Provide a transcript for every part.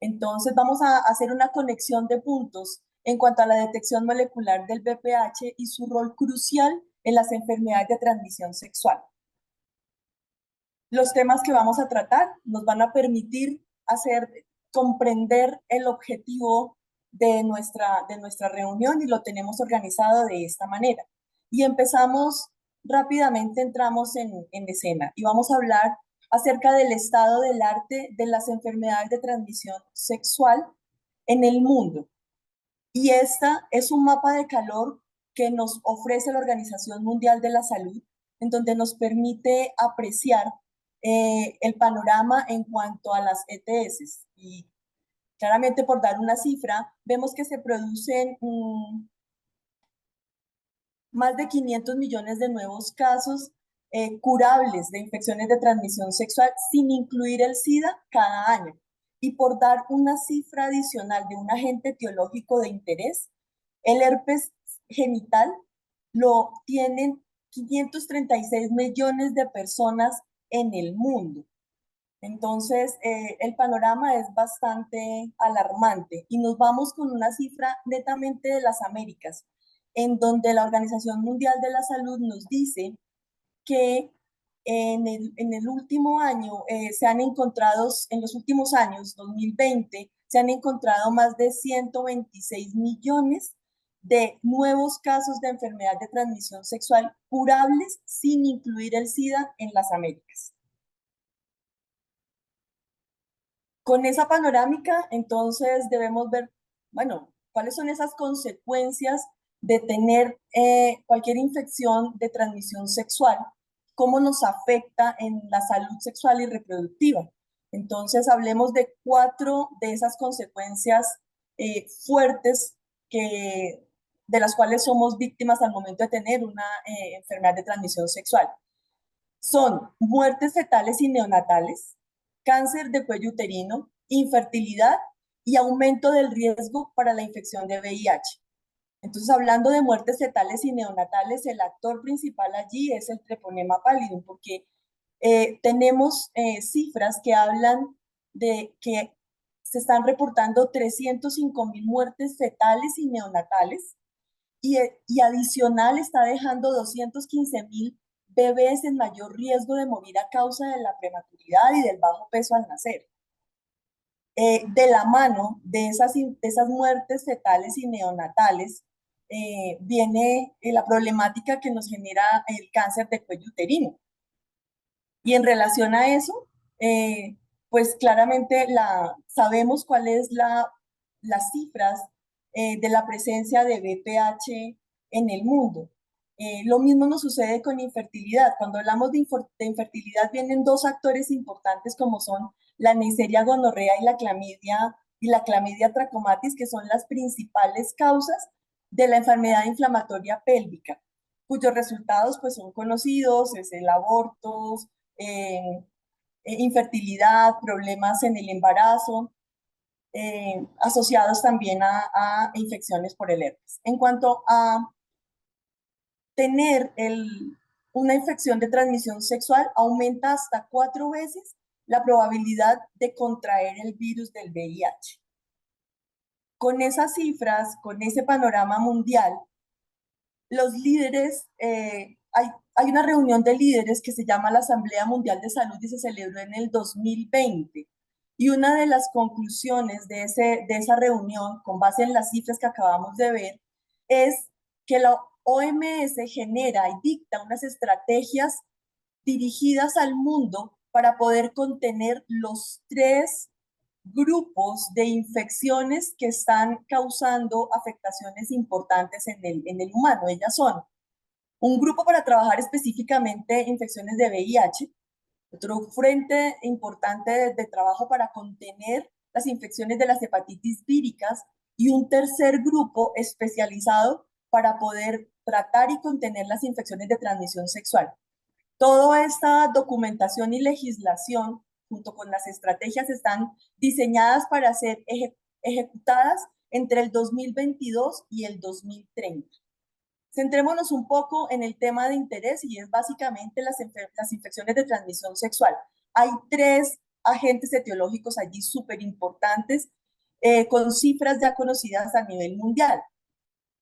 Entonces vamos a hacer una conexión de puntos en cuanto a la detección molecular del VPH y su rol crucial en las enfermedades de transmisión sexual. Los temas que vamos a tratar nos van a permitir comprender el objetivo de nuestra reunión y lo tenemos organizado de esta manera. Y empezamos rápidamente, entramos en escena y vamos a hablar acerca del estado del arte de las enfermedades de transmisión sexual en el mundo. Y esta es un mapa de calor que nos ofrece la Organización Mundial de la Salud, en donde nos permite apreciar el panorama en cuanto a las ETS. Y claramente, por dar una cifra, vemos que se producen más de 500 millones de nuevos casos curables de infecciones de transmisión sexual, sin incluir el SIDA, cada año. Y por dar una cifra adicional de un agente etiológico de interés, el herpes genital lo tienen 536 millones de personas en el mundo. Entonces, el panorama es bastante alarmante y nos vamos con una cifra netamente de las Américas, en donde la Organización Mundial de la Salud nos dice que en el último año se han encontrado, en los últimos años, 2020, se han encontrado más de 126 millones de nuevos casos de enfermedad de transmisión sexual curables sin incluir el SIDA en las Américas. Con esa panorámica, entonces debemos ver, bueno, cuáles son esas consecuencias de tener cualquier infección de transmisión sexual, cómo nos afecta en la salud sexual y reproductiva. Entonces, hablemos de 4 de esas consecuencias fuertes de las cuales somos víctimas al momento de tener una enfermedad de transmisión sexual. Son muertes fetales y neonatales, cáncer de cuello uterino, infertilidad y aumento del riesgo para la infección de VIH. Entonces, hablando de muertes fetales y neonatales, el actor principal allí es el treponema pallidum, porque tenemos cifras que hablan de que se están reportando 305.000 muertes fetales y neonatales, y adicional está dejando 215.000 bebés en mayor riesgo de morir a causa de la prematuridad y del bajo peso al nacer. De la mano de esas muertes fetales y neonatales viene la problemática que nos genera el cáncer de cuello uterino. Y en relación a eso, pues claramente sabemos cuáles las cifras de la presencia de VPH en el mundo. Lo mismo nos sucede con infertilidad. Cuando hablamos de infertilidad vienen 2 actores importantes como son la Neisseria gonorrea y la clamidia trachomatis, que son las principales causas de la enfermedad inflamatoria pélvica, cuyos resultados pues son conocidos, es el aborto, eh, infertilidad, problemas en el embarazo, asociados también a infecciones por el herpes. En cuanto a tener una infección de transmisión sexual, aumenta hasta 4 veces la probabilidad de contraer el virus del VIH. Con esas cifras, con ese panorama mundial, los líderes, hay una reunión de líderes que se llama la Asamblea Mundial de Salud y se celebró en el 2020. Y una de las conclusiones de esa reunión, con base en las cifras que acabamos de ver, es que la OMS genera y dicta unas estrategias dirigidas al mundo para poder contener los 3 grupos de infecciones que están causando afectaciones importantes en el humano. Ellas son un grupo para trabajar específicamente infecciones de VIH, otro frente importante de trabajo para contener las infecciones de las hepatitis víricas y un tercer grupo especializado para poder tratar y contener las infecciones de transmisión sexual. Toda esta documentación y legislación, junto con las estrategias, están diseñadas para ser ejecutadas entre el 2022 y el 2030. Centrémonos un poco en el tema de interés y es básicamente las infecciones de transmisión sexual. Hay 3 agentes etiológicos allí súper importantes, con cifras ya conocidas a nivel mundial.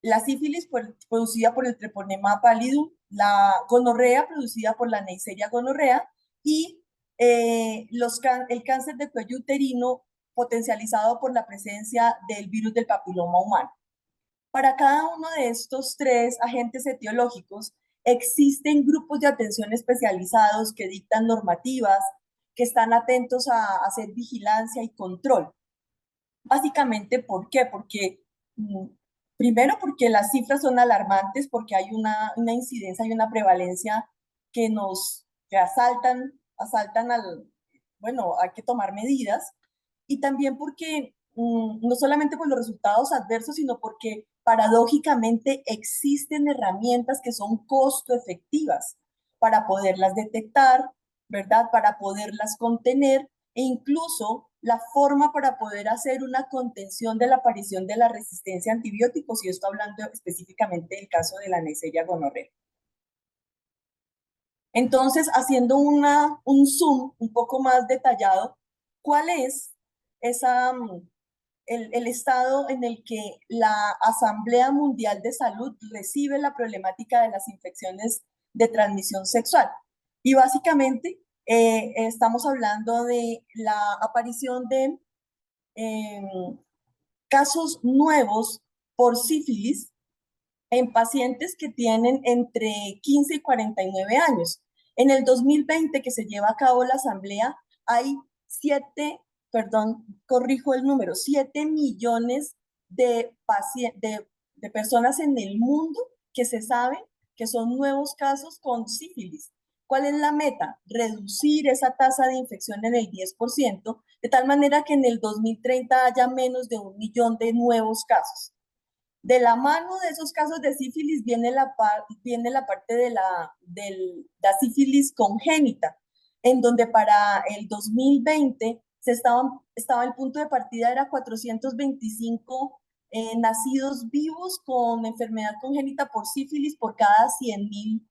La sífilis producida por el Treponema pallidum, la gonorrea producida por la Neisseria gonorrea y el cáncer de cuello uterino potencializado por la presencia del virus del papiloma humano. Para cada uno de estos tres agentes etiológicos existen grupos de atención especializados que dictan normativas, que están atentos a hacer vigilancia y control. Básicamente, ¿por qué? Porque primero, porque las cifras son alarmantes, porque hay una incidencia y una prevalencia que asaltan bueno, hay que tomar medidas. Y también porque no solamente por los resultados adversos, sino porque paradójicamente existen herramientas que son costo efectivas para poderlas detectar, ¿verdad? Para poderlas contener e incluso la forma para poder hacer una contención de la aparición de la resistencia a antibióticos, y esto hablando específicamente del caso de la Neisseria gonorrea. Entonces, haciendo un zoom un poco más detallado, ¿cuál es el estado en el que la Asamblea Mundial de Salud recibe la problemática de las infecciones de transmisión sexual? Y básicamente estamos hablando de la aparición de casos nuevos por sífilis en pacientes que tienen entre 15 y 49 años. En el 2020 que se lleva a cabo la asamblea, hay 7, perdón, corrijo el número, 7 millones de personas en el mundo que se sabe que son nuevos casos con sífilis. ¿Cuál es la meta? Reducir esa tasa de infección en el 10%, de tal manera que en el 2030 haya menos de 1 millón de nuevos casos. De la mano de esos casos de sífilis viene la parte de la sífilis congénita, en donde para el 2020 estaba el punto de partida, era 425 nacidos vivos con enfermedad congénita por sífilis por cada 100.000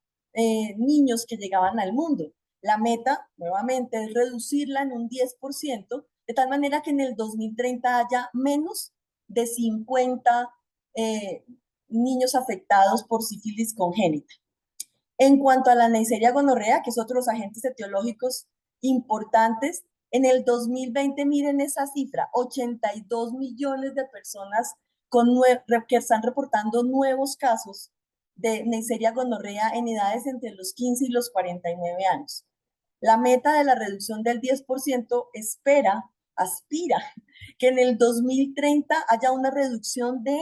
niños que llegaban al mundo. La meta, nuevamente, es reducirla en un 10%, de tal manera que en el 2030 haya menos de 50 eh, niños afectados por sífilis congénita. En cuanto a la Neisseria gonorrea, que es otro de los agentes etiológicos importantes, en el 2020, miren esa cifra, 82 millones de personas que están reportando nuevos casos de Neisseria gonorrea en edades entre los 15 y los 49 años. La meta de la reducción del 10% aspira que en el 2030 haya una reducción de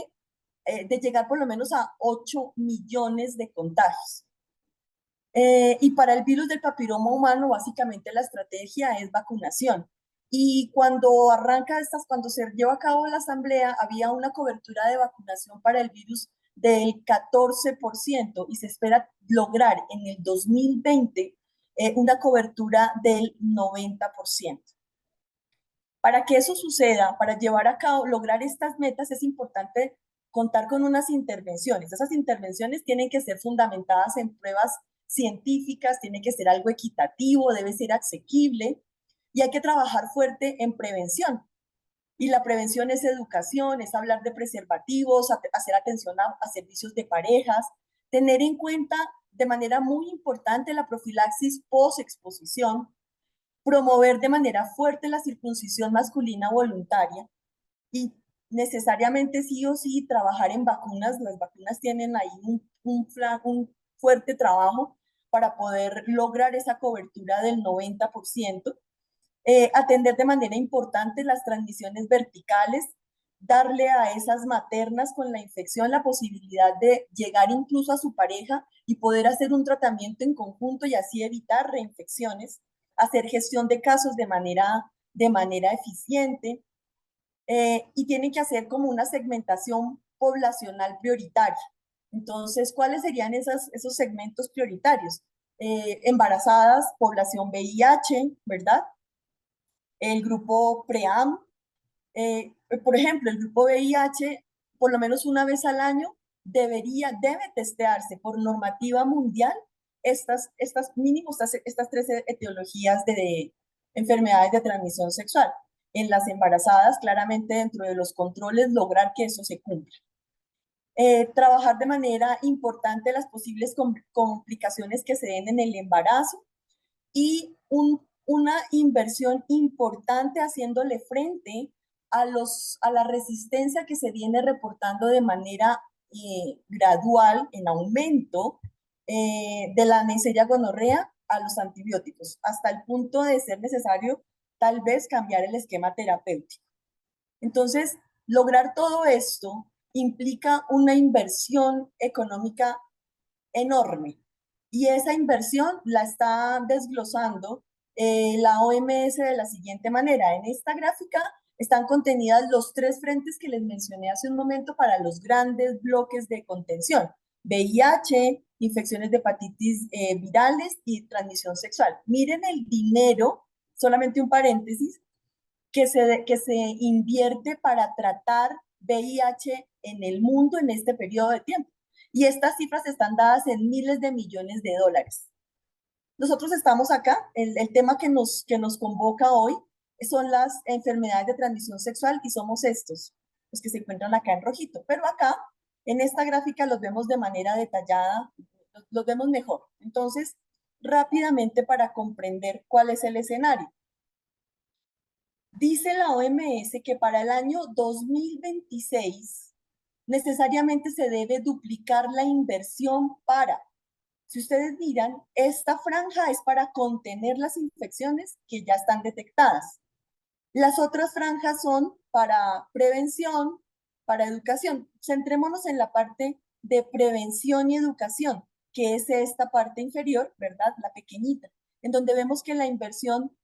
llegar por lo menos a 8 millones de contagios. Y para el virus del papiloma humano, básicamente la estrategia es vacunación. Y cuando se lleva a cabo la asamblea, había una cobertura de vacunación para el virus del 14% y se espera lograr en el 2020 una cobertura del 90%. Para que eso suceda, para llevar a cabo, lograr estas metas, es importante contar con unas intervenciones. Esas intervenciones tienen que ser fundamentadas en pruebas científicas, tiene que ser algo equitativo, debe ser asequible y hay que trabajar fuerte en prevención. Y la prevención es educación, es hablar de preservativos, hacer atención a servicios de parejas, tener en cuenta de manera muy importante la profilaxis post-exposición, promover de manera fuerte la circuncisión masculina voluntaria y necesariamente sí o sí trabajar en vacunas. Las vacunas tienen ahí un fuerte trabajo para poder lograr esa cobertura del 90%. Atender de manera importante las transmisiones verticales, darle a esas maternas con la infección la posibilidad de llegar incluso a su pareja y poder hacer un tratamiento en conjunto y así evitar reinfecciones, hacer gestión de casos de manera eficiente, y tienen que hacer como una segmentación poblacional prioritaria. Entonces, ¿cuáles serían esos segmentos prioritarios? Embarazadas, población VIH, ¿verdad? El grupo PREAM, por ejemplo, el grupo VIH, por lo menos una vez al año, debe testearse por normativa mundial estas tres etiologías enfermedades de transmisión sexual. En las embarazadas, claramente dentro de los controles, lograr que eso se cumpla. Trabajar de manera importante las posibles complicaciones que se den en el embarazo y una inversión importante haciéndole frente a la resistencia que se viene reportando de manera gradual, en aumento, de la Neisseria gonorrea a los antibióticos, hasta el punto de ser necesario tal vez cambiar el esquema terapéutico. Entonces, lograr todo esto implica una inversión económica enorme. Y esa inversión la está desglosando la OMS de la siguiente manera. En esta gráfica están contenidas los tres frentes que les mencioné hace un momento para los grandes bloques de contención. VIH, infecciones de hepatitis virales y transmisión sexual. Miren el dinero, solamente un paréntesis, que se invierte para tratar VIH en el mundo en este periodo de tiempo. Y estas cifras están dadas en miles de millones de dólares. Nosotros estamos acá, el tema que nos convoca hoy son las enfermedades de transmisión sexual y somos estos, los que se encuentran acá en rojito. Pero acá, en esta gráfica, los vemos de manera detallada, los vemos mejor. Entonces, rápidamente para comprender cuál es el escenario. Dice la OMS que para el año 2026 necesariamente se debe duplicar la inversión para, si ustedes miran, esta franja es para contener las infecciones que ya están detectadas. Las otras franjas son para prevención, para educación. Centrémonos en la parte de prevención y educación, que es esta parte inferior, ¿verdad? La pequeñita, en donde vemos que la inversión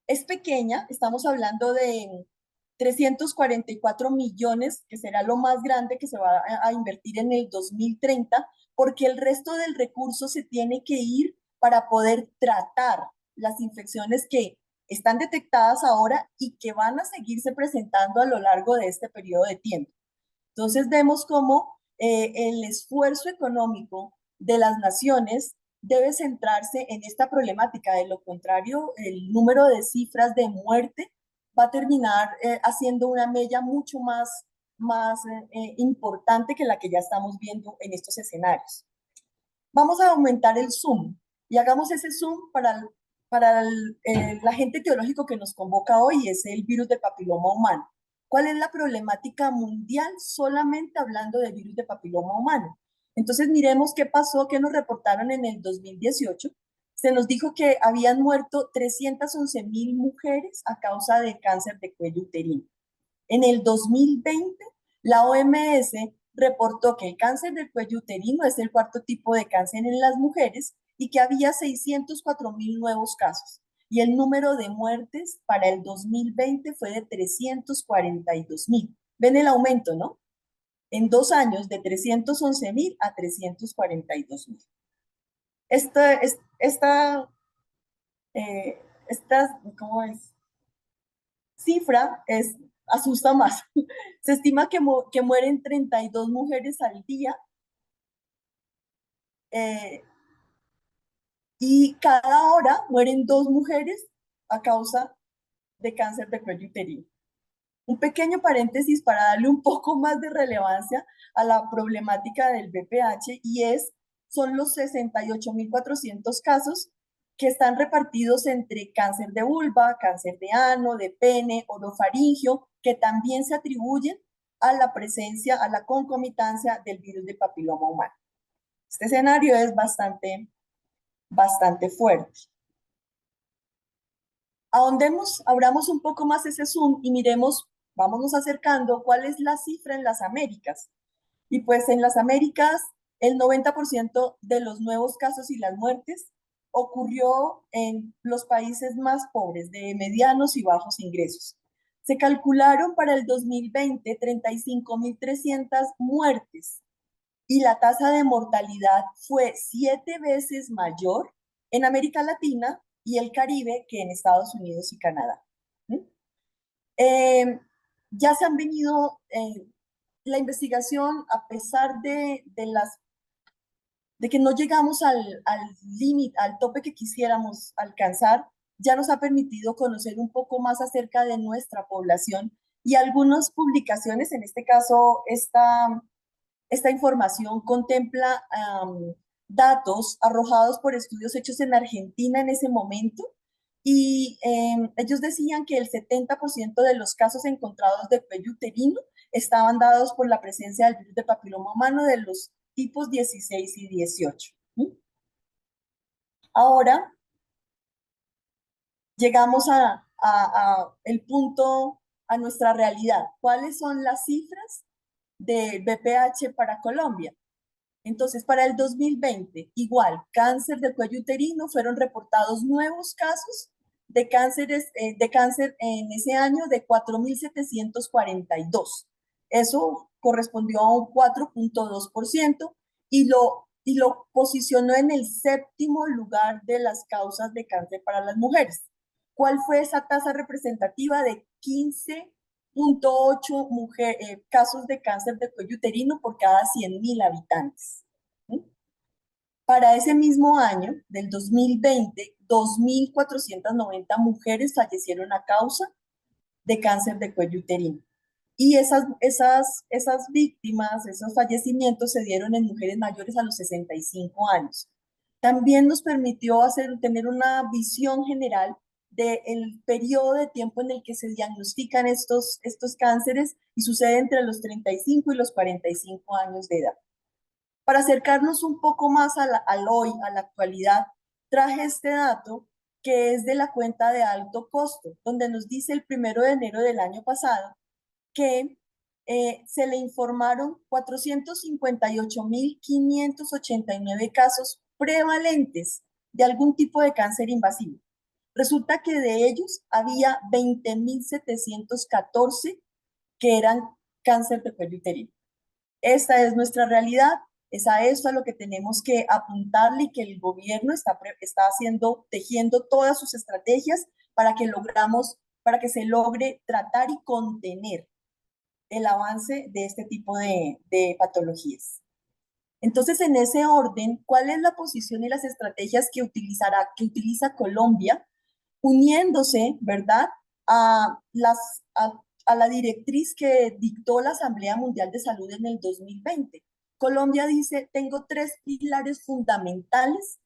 es pequeña, estamos hablando de 344 millones, que será lo más grande que se va a invertir en el 2030, porque el resto del recurso se tiene que ir para poder tratar las infecciones que están detectadas ahora y que van a seguirse presentando a lo largo de este periodo de tiempo. Entonces vemos cómo el esfuerzo económico de las naciones debe centrarse en esta problemática. De lo contrario, el número de cifras de muerte va a terminar haciendo una mella mucho más importante que la que ya estamos viendo en estos escenarios. Vamos a aumentar el zoom y hagamos ese zoom para el agente etiológico que nos convoca hoy, es el virus de papiloma humano. ¿Cuál es la problemática mundial solamente hablando de virus de papiloma humano? Entonces miremos qué pasó, qué nos reportaron en el 2018. Se nos dijo que habían muerto 311,000 mujeres a causa de cáncer de cuello uterino. En el 2020, la OMS reportó que el cáncer del cuello uterino es el cuarto tipo de cáncer en las mujeres y que había 604,000 nuevos casos. Y el número de muertes para el 2020 fue de 342,000. Ven el aumento, ¿no? En 2 años, de 311,000 a 342,000. Esta, esta, esta, ¿cómo es? Cifra asusta más. Se estima que mueren 32 mujeres al día eh, y cada hora mueren 2 mujeres a causa de cáncer de cuello uterino. Un pequeño paréntesis para darle un poco más de relevancia a la problemática del BPH son los 68,400 casos que están repartidos entre cáncer de vulva, cáncer de ano, de pene, orofaringio, que también se atribuyen a la presencia, a la concomitancia del virus de papiloma humano. Este escenario es bastante fuerte. Ahondemos, abramos un poco más ese zoom y miremos, vámonos acercando, cuál es la cifra en las Américas. Y pues en las Américas, el 90% de los nuevos casos y las muertes ocurrió en los países más pobres, de medianos y bajos ingresos. Se calcularon para el 2020 35,300 muertes y la tasa de mortalidad fue 7 veces mayor en América Latina y el Caribe que en Estados Unidos y Canadá. Eh, ya se han venido, la investigación, a pesar de que no llegamos al límite, al tope que quisiéramos alcanzar, ya nos ha permitido conocer un poco más acerca de nuestra población y algunas publicaciones, en este caso, esta información contempla datos arrojados por estudios hechos en Argentina en ese momento y ellos decían que el 70% de los casos encontrados de cuello uterino estaban dados por la presencia del virus de papiloma humano de los tipos 16 y 18. Ahora llegamos el punto, a nuestra realidad. ¿Cuáles son las cifras del BPH para Colombia? Entonces, para el 2020, igual, cáncer de cuello uterino, fueron reportados nuevos casos de cáncer en ese año de 4.742. Eso correspondió a un 4,2% y lo posicionó en el séptimo lugar de las causas de cáncer para las mujeres. ¿Cuál fue esa tasa representativa de 15,8 casos de cáncer de cuello uterino por cada 100.000 habitantes? ¿Sí? Para ese mismo año, del 2020, 2.490 mujeres fallecieron a causa de cáncer de cuello uterino. Y esas víctimas, esos fallecimientos se dieron en mujeres mayores a los 65 años. También nos permitió tener una visión general del periodo de tiempo en el que se diagnostican estos cánceres y sucede entre los 35 y los 45 años de edad. Para acercarnos un poco más al hoy, a la actualidad, traje este dato que es de la cuenta de alto costo, donde nos dice el 1 de enero del año pasado que se le informaron 458.589 casos prevalentes de algún tipo de cáncer invasivo. Resulta que de ellos había 20.714 que eran cáncer de cuello uterino. Esta es nuestra realidad, es a esto a lo que tenemos que apuntarle y que el gobierno está haciendo, tejiendo todas sus estrategias para que se logre tratar y contener el avance de este tipo de patologías. Entonces, en ese orden, ¿cuál es la posición y las estrategias que utiliza Colombia, uniéndose, ¿verdad?, a, a la directriz que dictó la Asamblea Mundial de Salud en el 2020? Colombia dice, tengo 3 pilares fundamentales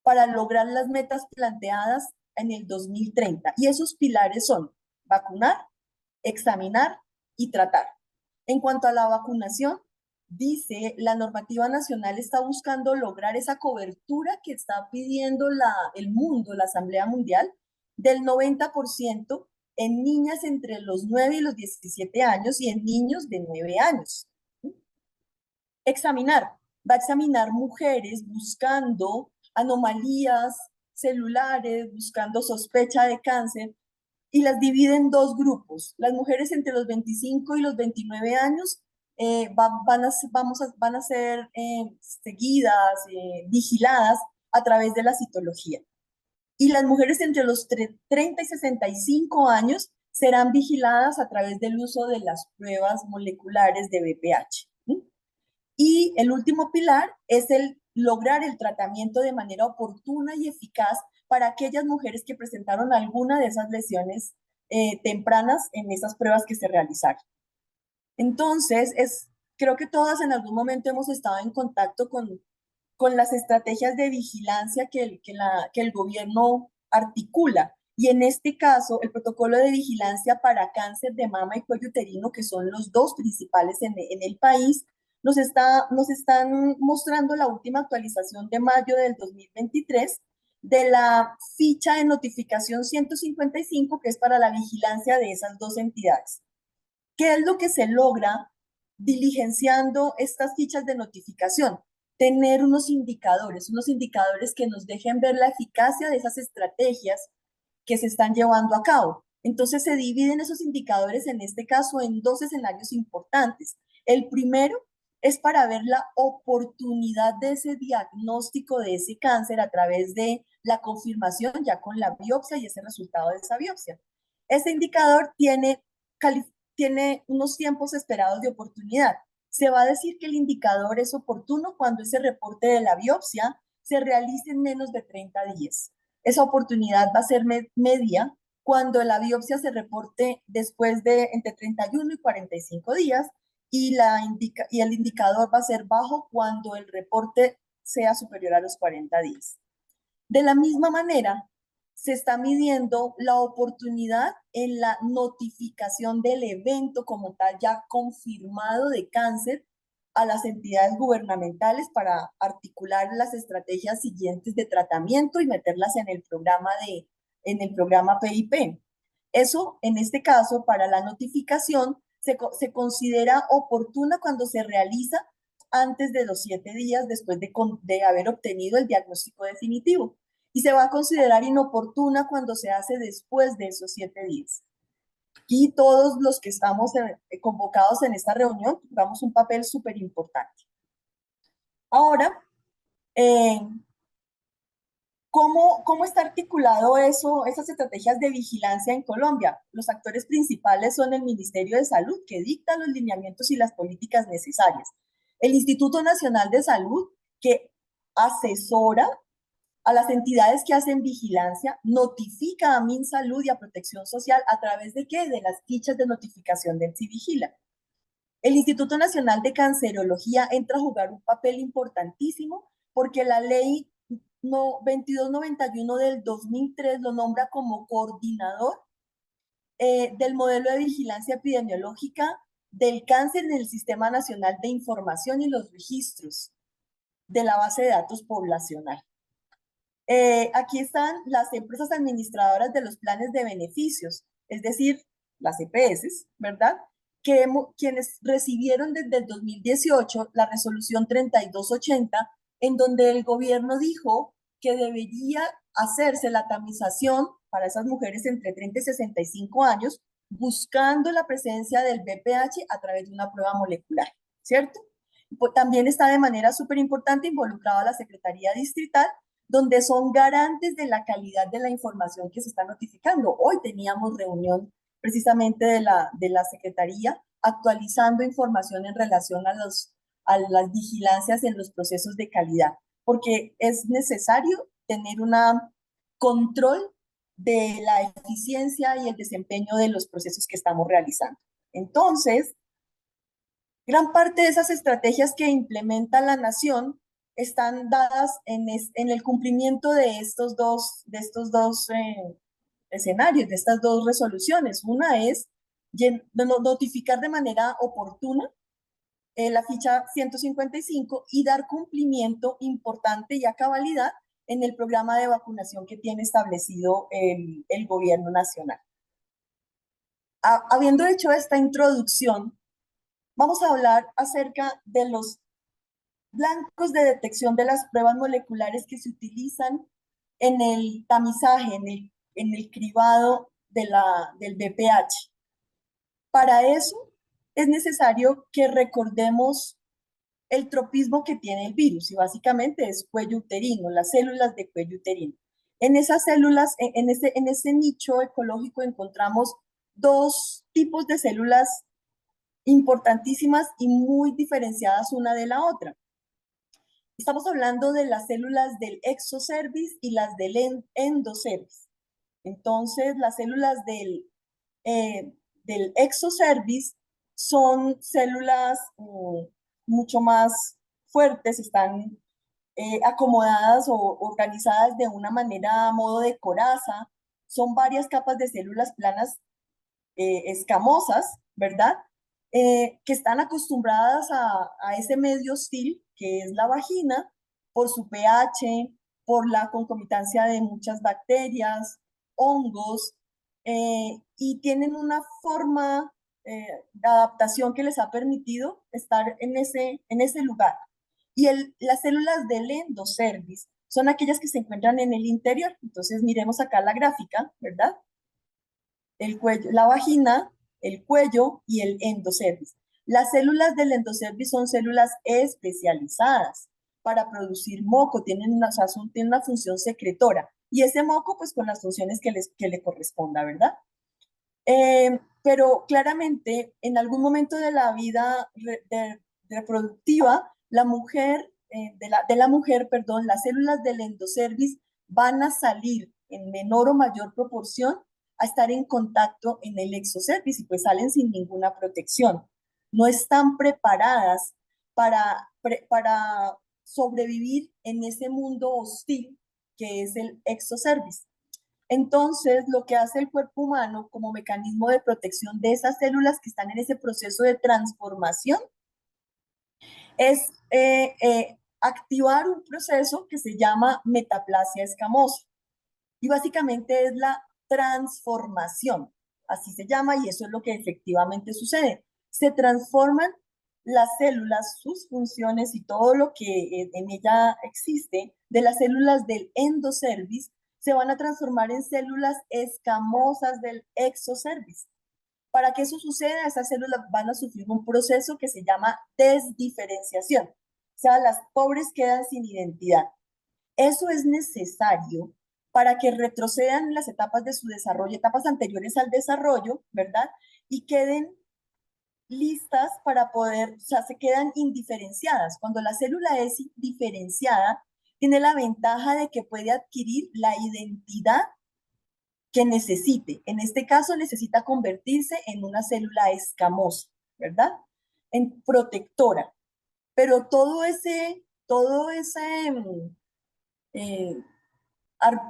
para lograr las metas planteadas en el 2030. Y esos pilares son vacunar, examinar y tratar. En cuanto a la vacunación, dice la normativa nacional está buscando lograr esa cobertura que está pidiendo el mundo, la Asamblea Mundial, del 90% en niñas entre los 9 y los 17 años y en niños de 9 años. Examinar, va a examinar mujeres buscando anomalías celulares, buscando sospecha de cáncer, y las divide en dos grupos. Las mujeres entre los 25 y los 29 años van a ser seguidas, vigiladas a través de la citología. Y las mujeres entre los 30 y 65 años serán vigiladas a través del uso de las pruebas moleculares de BPH. Y el último pilar es el lograr el tratamiento de manera oportuna y eficaz para aquellas mujeres que presentaron alguna de esas lesiones tempranas en esas pruebas que se realizaron. Entonces, creo que todas en algún momento hemos estado en contacto con las estrategias de vigilancia que el gobierno articula. Y en este caso, el protocolo de vigilancia para cáncer de mama y cuello uterino, que son los dos principales en el país, nos están mostrando la última actualización de mayo del 2023 de la ficha de notificación 155, que es para la vigilancia de esas dos entidades. ¿Qué es lo que se logra diligenciando estas fichas de notificación? Tener unos indicadores que nos dejen ver la eficacia de esas estrategias que se están llevando a cabo. Entonces se dividen esos indicadores, en este caso, en dos escenarios importantes. El primero es para ver la oportunidad de ese diagnóstico de ese cáncer a través de la confirmación ya con la biopsia y ese resultado de esa biopsia. Este indicador tiene unos tiempos esperados de oportunidad. Se va a decir que el indicador es oportuno cuando ese reporte de la biopsia se realice en menos de 30 días. esa oportunidad va a ser media cuando la biopsia se reporte después de entre 31 y 45 días y el indicador va a ser bajo cuando el reporte sea superior a los 40 días. De la misma manera, se está midiendo la oportunidad en la notificación del evento como tal ya confirmado de cáncer a las entidades gubernamentales para articular las estrategias siguientes de tratamiento y meterlas en el programa PIP. Eso, en este caso, para la notificación, se considera oportuna cuando se realiza antes de los 7 días después de haber obtenido el diagnóstico definitivo y se va a considerar inoportuna cuando se hace después de esos 7 días. Y todos los que estamos convocados en esta reunión jugamos un papel súper importante. Ahora, eh, ¿cómo está articulado eso, esas estrategias de vigilancia en Colombia? Los actores principales son el Ministerio de Salud, que dicta los lineamientos y las políticas necesarias. El Instituto Nacional de Salud, que asesora a las entidades que hacen vigilancia, notifica a MinSalud y a Protección Social a través de ¿qué? De las fichas de notificación del CIVIGILA. El Instituto Nacional de Cancerología entra a jugar un papel importantísimo porque la ley 2291 del 2003 lo nombra como coordinador del modelo de vigilancia epidemiológica del cáncer en el Sistema Nacional de Información y los registros de la base de datos poblacional. Aquí están las empresas administradoras de los planes de beneficios, es decir, las EPS, ¿verdad? Quienes recibieron desde el 2018 la resolución 3280, en donde el gobierno dijo que debería hacerse la tamización para esas mujeres entre 30 y 65 años, buscando la presencia del BPH a través de una prueba molecular, ¿cierto? También está de manera súper importante involucrada la Secretaría Distrital, donde son garantes de la calidad de la información que se está notificando. Hoy teníamos reunión precisamente de la Secretaría actualizando información en relación a las vigilancias en los procesos de calidad, porque es necesario tener un control de la eficiencia y el desempeño de los procesos que estamos realizando. Entonces, gran parte de esas estrategias que implementa la nación están dadas en el cumplimiento de estos dos escenarios, de estas dos resoluciones. Una es notificar de manera oportuna la ficha 155 y dar cumplimiento importante y a cabalidad en el programa de vacunación que tiene establecido el gobierno nacional. Habiendo hecho esta introducción, vamos a hablar acerca de los blancos de detección de las pruebas moleculares que se utilizan en el tamizaje, en el cribado del BPH. Para eso es necesario que recordemos el tropismo que tiene el virus y básicamente es cuello uterino, las células de cuello uterino. En esas células, en ese nicho ecológico encontramos dos tipos de células importantísimas y muy diferenciadas una de la otra. Estamos hablando de las células del exocervix y las del endocervix. Entonces, las células del exocervix son células mucho más fuertes, están acomodadas o organizadas de una manera a modo de coraza. Son varias capas de células planas escamosas, ¿verdad? Que están acostumbradas a ese medio hostil que es la vagina por su pH, por la concomitancia de muchas bacterias, hongos, y tienen una forma de adaptación que les ha permitido estar en ese lugar. Y las células del endocervix son aquellas que se encuentran en el interior. Entonces miremos acá la gráfica, ¿verdad? El cuello, la vagina, el cuello y el endocervix. Las células del endocervix son células especializadas para producir moco, tienen una función secretora. Y ese moco, pues con las funciones que le corresponda, ¿verdad? Pero claramente, en algún momento de la vida reproductiva, la mujer, perdón, las células del endocervix van a salir en menor o mayor proporción a estar en contacto en el exocervix y pues salen sin ninguna protección. No están preparadas para sobrevivir en ese mundo hostil que es el exocervix. Entonces, lo que hace el cuerpo humano como mecanismo de protección de esas células que están en ese proceso de transformación es activar un proceso que se llama metaplasia escamosa. Y básicamente es la transformación, así se llama, y eso es lo que efectivamente sucede. Se transforman las células, sus funciones y todo lo que en ella existe, de las células del endocervix, se van a transformar en células escamosas del exocervix. Para que eso suceda, esas células van a sufrir un proceso que se llama desdiferenciación. O sea, las pobres quedan sin identidad. Eso es necesario para que retrocedan en las etapas de su desarrollo, etapas anteriores al desarrollo, ¿verdad? Y queden listas para poder, o sea, se quedan indiferenciadas. Cuando la célula es diferenciada, tiene la ventaja de que puede adquirir la identidad que necesite. En este caso, necesita convertirse en una célula escamosa, ¿verdad? En protectora. Pero todo ese eh,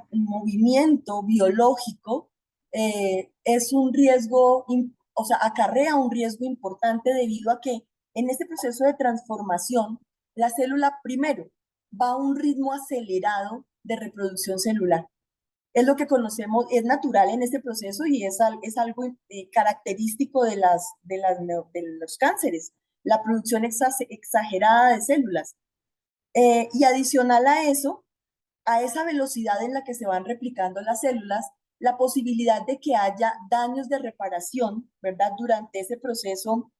movimiento biológico es un riesgo, o sea, acarrea un riesgo importante debido a que en este proceso de transformación, la célula primero va a un ritmo acelerado de reproducción celular. Es lo que conocemos, es natural en este proceso y es algo característico de los cánceres, la producción exagerada de células. Y adicional a esa velocidad en la que se van replicando las células, la posibilidad de que haya daños de reparación, ¿verdad? Durante ese proceso,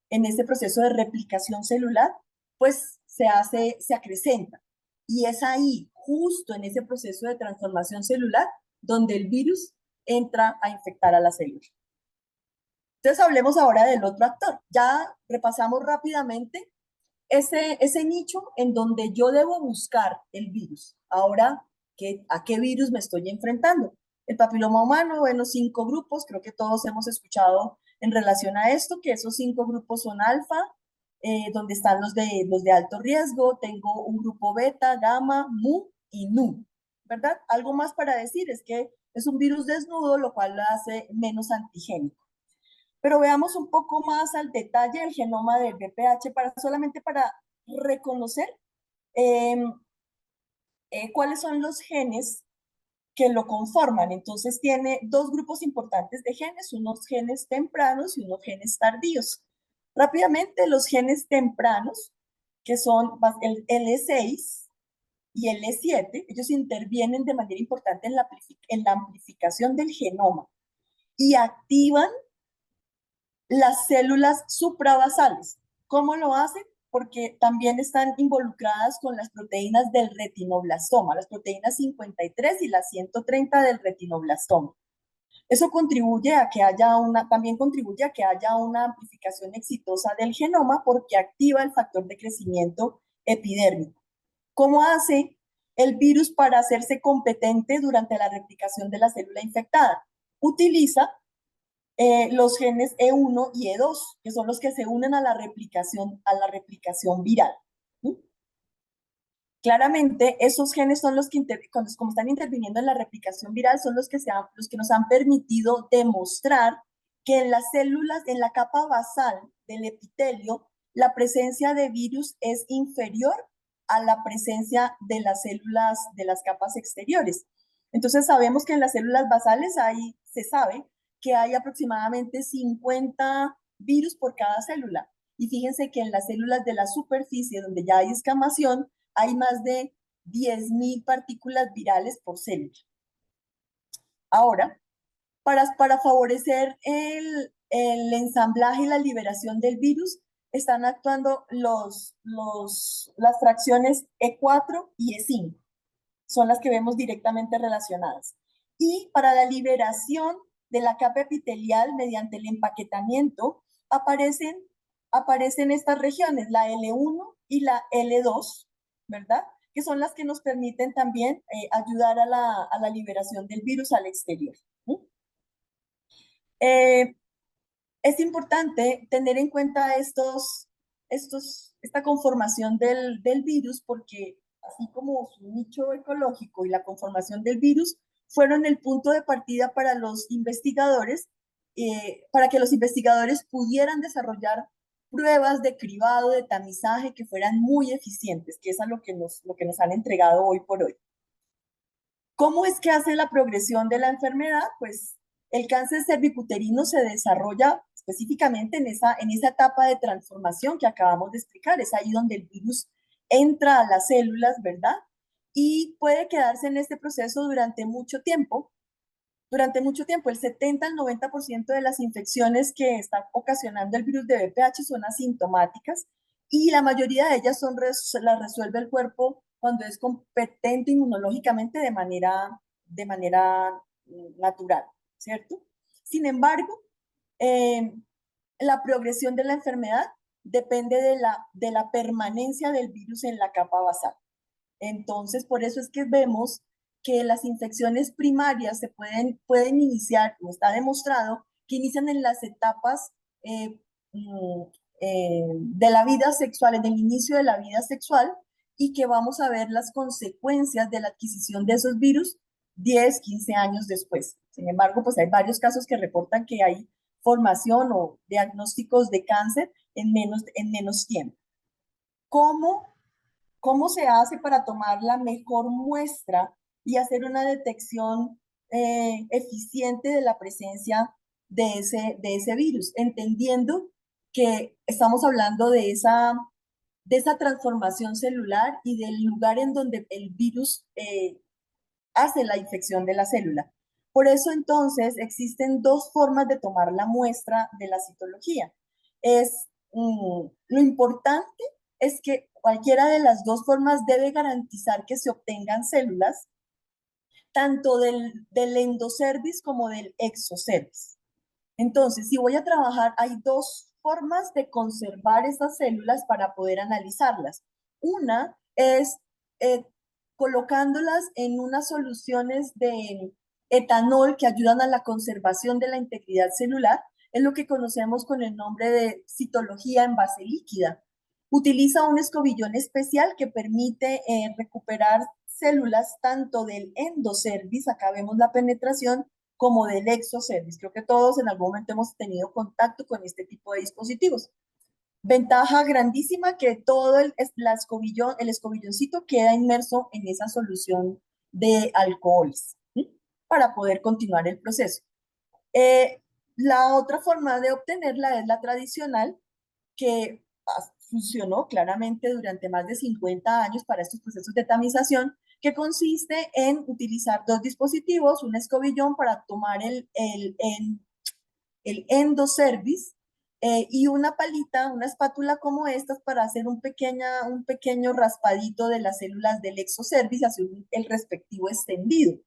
en ese proceso de replicación celular, pues se acrecenta. Y es ahí, justo en ese proceso de transformación celular, donde el virus entra a infectar a la célula. Entonces hablemos ahora del otro actor. Ya repasamos rápidamente ese nicho en donde yo debo buscar el virus. Ahora, ¿a qué virus me estoy enfrentando? El papiloma humano, bueno, 5 grupos, creo que todos hemos escuchado en relación a esto, que esos 5 grupos son alfa, donde están los de alto riesgo, tengo un grupo beta, gamma, mu y nu, ¿verdad? Algo más para decir es que es un virus desnudo, lo cual lo hace menos antigénico. Pero veamos un poco más al detalle el genoma del VPH solamente para reconocer eh, cuáles son los genes que lo conforman. Entonces tiene dos grupos importantes de genes, unos genes tempranos y unos genes tardíos. Rápidamente, los genes tempranos, que son el L6 y el L7, ellos intervienen de manera importante en la amplificación del genoma y activan las células suprabasales. ¿Cómo lo hacen? Porque también están involucradas con las proteínas del retinoblastoma, las proteínas 53 y las 130 del retinoblastoma. Eso contribuye a que también contribuye a que haya una amplificación exitosa del genoma porque activa el factor de crecimiento epidérmico. ¿Cómo hace el virus para hacerse competente durante la replicación de la célula infectada? Utiliza los genes E1 y E2, que son los que se unen a la replicación viral. ¿Sí? Claramente, esos genes son los que, como están interviniendo en la replicación viral, son los que nos han permitido demostrar que en las células, en la capa basal del epitelio, la presencia de virus es inferior a la presencia de las células de las capas exteriores. Entonces, sabemos que en las células basales se sabe que hay aproximadamente 50 virus por cada célula. Y fíjense que en las células de la superficie, donde ya hay escamación, hay más de 10.000 partículas virales por célula. Ahora, para favorecer el ensamblaje y la liberación del virus, están actuando las fracciones E4 y E5. Son las que vemos directamente relacionadas. Y para la liberación de la capa epitelial mediante el empaquetamiento, aparecen estas regiones, la L1 y la L2, ¿verdad? que son las que nos permiten también ayudar a la liberación del virus al exterior. ¿Sí? Eh, es importante tener en cuenta esta conformación del virus porque así como su nicho ecológico y la conformación del virus fueron el punto de partida para los investigadores, para que los investigadores pudieran desarrollar pruebas de cribado, de tamizaje que fueran muy eficientes, que es a lo que nos han entregado hoy por hoy. ¿Cómo es que hace la progresión de la enfermedad? Pues el cáncer cervicuterino se desarrolla específicamente en esa etapa de transformación que acabamos de explicar. Es ahí donde el virus entra a las células, ¿verdad? Y puede quedarse en este proceso durante mucho tiempo. Durante mucho tiempo, el 70 al 90% de las infecciones que está ocasionando el virus de VPH son asintomáticas y la mayoría de ellas las resuelve el cuerpo cuando es competente inmunológicamente de manera natural, ¿cierto? Sin embargo, eh, la progresión de la enfermedad depende de la permanencia del virus en la capa basal. Entonces, por eso es que vemos que las infecciones primarias pueden iniciar, o está demostrado, que inician en las etapas eh, mm, de la vida sexual, en el inicio de la vida sexual, y que vamos a ver las consecuencias de la adquisición de esos virus 10, 15 años después. Sin embargo, pues hay varios casos que reportan que hay formación o diagnósticos de cáncer en menos tiempo. ¿Cómo ¿Cómo se hace para tomar la mejor muestra y hacer una detección eficiente de la presencia de ese virus? Entendiendo que estamos hablando de esa transformación celular y del lugar en donde el virus hace la infección de la célula. Por eso entonces existen dos formas de tomar la muestra de la citología. Lo importante es que cualquiera de las dos formas debe garantizar que se obtengan células tanto del endocervis como del exocervis. Entonces, si voy a trabajar, hay dos formas de conservar esas células para poder analizarlas. Una es eh, colocándolas en unas soluciones de etanol que ayudan a la conservación de la integridad celular, es lo que conocemos con el nombre de citología en base líquida. Utiliza un escobillón especial que permite recuperar células tanto del endocervis, acá vemos la penetración, como del exocervis. Creo que todos en algún momento hemos tenido contacto con este tipo de dispositivos. Ventaja grandísima que todo el escobilloncito queda inmerso en esa solución de alcoholes, ¿sí? Para poder continuar el proceso. La otra forma de obtenerla es la tradicional, que funcionó claramente durante más de 50 años para estos procesos de tamización, que consiste en utilizar dos dispositivos, un escobillón para tomar el endocervis y una palita, una espátula como estas para hacer un pequeño raspadito de las células del exocervis, hacer el respectivo extendido.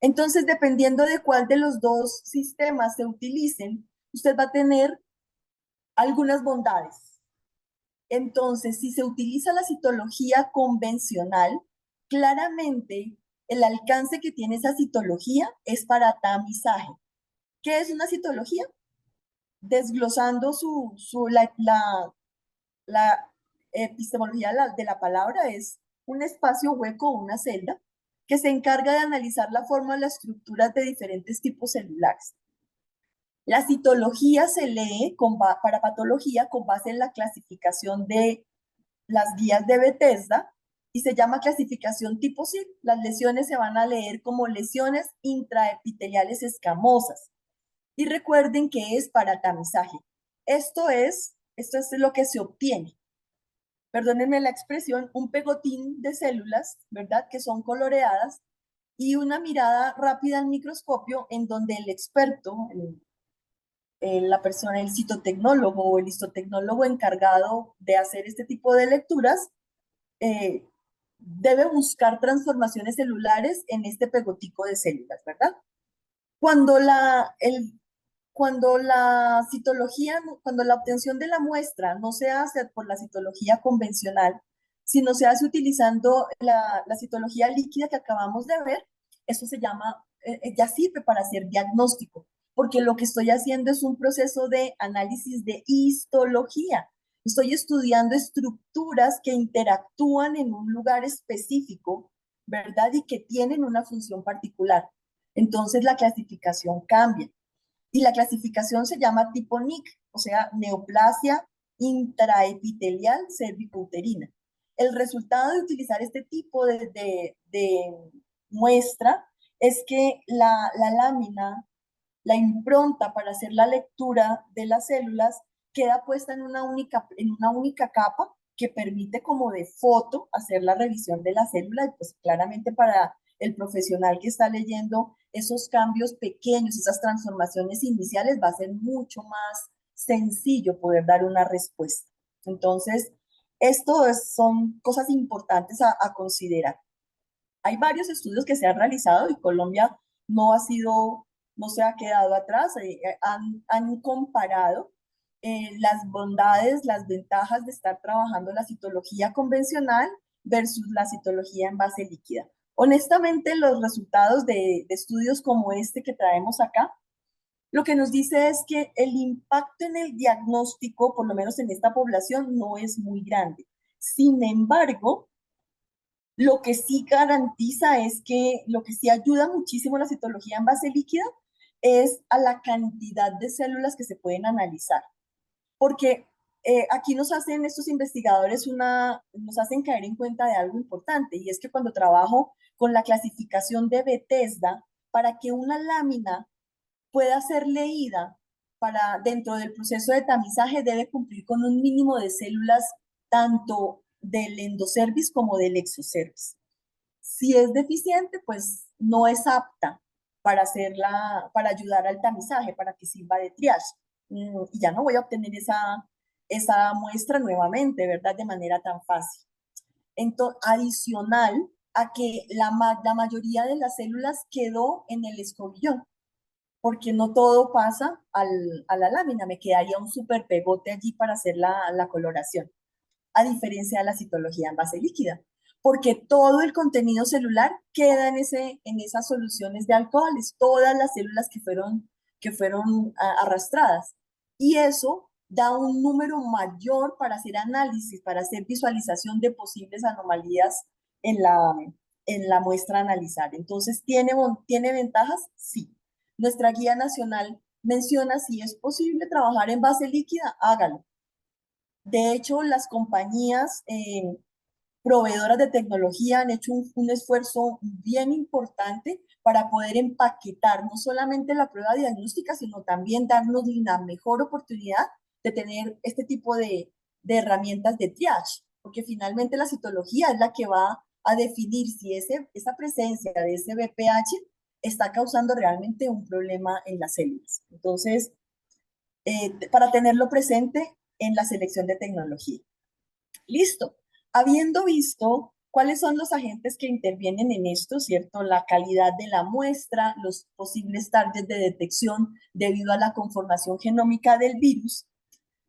Entonces, dependiendo de cuál de los dos sistemas se utilicen, usted va a tener algunas bondades. Entonces, si se utiliza la citología convencional, claramente el alcance que tiene esa citología es para tamizaje. ¿Qué es una citología? Desglosando la epistemología de la palabra, es un espacio hueco o una celda que se encarga de analizar la forma y la estructura de diferentes tipos celulares. La citología se lee para patología con base en la clasificación de las guías de Bethesda y se llama clasificación tipo CIR. Las lesiones se van a leer como lesiones intraepiteliales escamosas. Y recuerden que es para tamizaje. Esto es lo que se obtiene. Perdónenme la expresión, un pegotín de células, ¿verdad? Que son coloreadas y una mirada rápida al microscopio en donde el experto, la persona, el citotecnólogo o el histotecnólogo encargado de hacer este tipo de lecturas, eh, debe buscar transformaciones celulares en este pegotico de células, ¿verdad? Cuando cuando la citología, cuando la obtención de la muestra no se hace por la citología convencional, sino se hace utilizando la citología líquida que acabamos de ver. Eso se llama, ya sirve para hacer diagnóstico, porque lo que estoy haciendo es un proceso de análisis de histología. Estoy estudiando estructuras que interactúan en un lugar específico, ¿verdad? Y que tienen una función particular. Entonces la clasificación cambia. Y la clasificación se llama tipo NIC, o sea, neoplasia intraepitelial cervicouterina. El resultado de utilizar este tipo de muestra es que la lámina, la impronta para hacer la lectura de las células queda puesta en una única capa que permite como de foto hacer la revisión de la célula y pues claramente para el profesional que está leyendo esos cambios pequeños, esas transformaciones iniciales, va a ser mucho más sencillo poder dar una respuesta. Entonces, son cosas importantes a considerar. Hay varios estudios que se han realizado y Colombia no ha sido, no se ha quedado atrás, han comparado las bondades, las ventajas de estar trabajando la citología convencional versus la citología en base líquida. Honestamente, los resultados de estudios como este que traemos acá, lo que nos dice es que el impacto en el diagnóstico, por lo menos en esta población, no es muy grande. Sin embargo, lo que sí garantiza es que lo que sí ayuda muchísimo la citología en base líquida es a la cantidad de células que se pueden analizar. Porque aquí nos hacen estos investigadores nos hacen caer en cuenta de algo importante, y es que cuando trabajo con la clasificación de Bethesda, para que una lámina pueda ser leída dentro del proceso de tamizaje, debe cumplir con un mínimo de células tanto del endocervis como del exocervis. Si es deficiente, pues no es apta para ayudar al tamizaje, para que sirva de triage. Y ya no voy a obtener esa muestra nuevamente, ¿verdad? De manera tan fácil. Entonces, adicional a que la mayoría de las células quedó en el escobillón, porque no todo pasa a la lámina, me quedaría un super pegote allí para hacer la coloración, a diferencia de la citología en base líquida, porque todo el contenido celular queda en esas soluciones de alcoholes, todas las células que fueron arrastradas. Y eso da un número mayor para hacer análisis, para hacer visualización de posibles anomalías en la muestra a analizar. Entonces, ¿tiene ventajas? Sí. Nuestra guía nacional menciona si es posible trabajar en base líquida, hágalo. De hecho, las compañías proveedoras de tecnología han hecho un esfuerzo bien importante para poder empaquetar no solamente la prueba diagnóstica, sino también darnos la mejor oportunidad de tener este tipo de herramientas de triage, porque finalmente la citología es la que va a definir si esa presencia de ese BPH está causando realmente un problema en las células. Entonces, para tenerlo presente en la selección de tecnología. Listo. Habiendo visto cuáles son los agentes que intervienen en esto, ¿cierto? La calidad de la muestra, los posibles targets de detección debido a la conformación genómica del virus,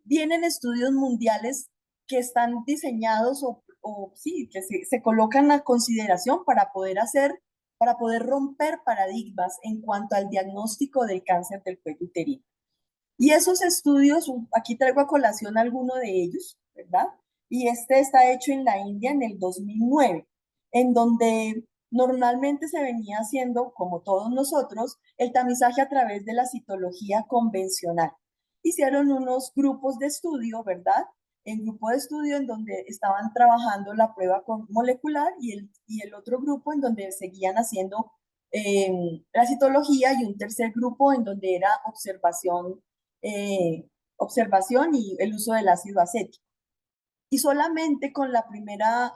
vienen estudios mundiales que están diseñados o sí, que se colocan a consideración para poder romper paradigmas en cuanto al diagnóstico del cáncer del cuello uterino. Y esos estudios, aquí traigo a colación alguno de ellos, ¿verdad? Y este está hecho en la India en el 2009, en donde normalmente se venía haciendo, como todos nosotros, el tamizaje a través de la citología convencional. Hicieron unos grupos de estudio, ¿verdad? El grupo de estudio en donde estaban trabajando la prueba molecular y el otro grupo en donde seguían haciendo la citología y un tercer grupo en donde era observación y el uso del ácido acético. Y solamente con la primera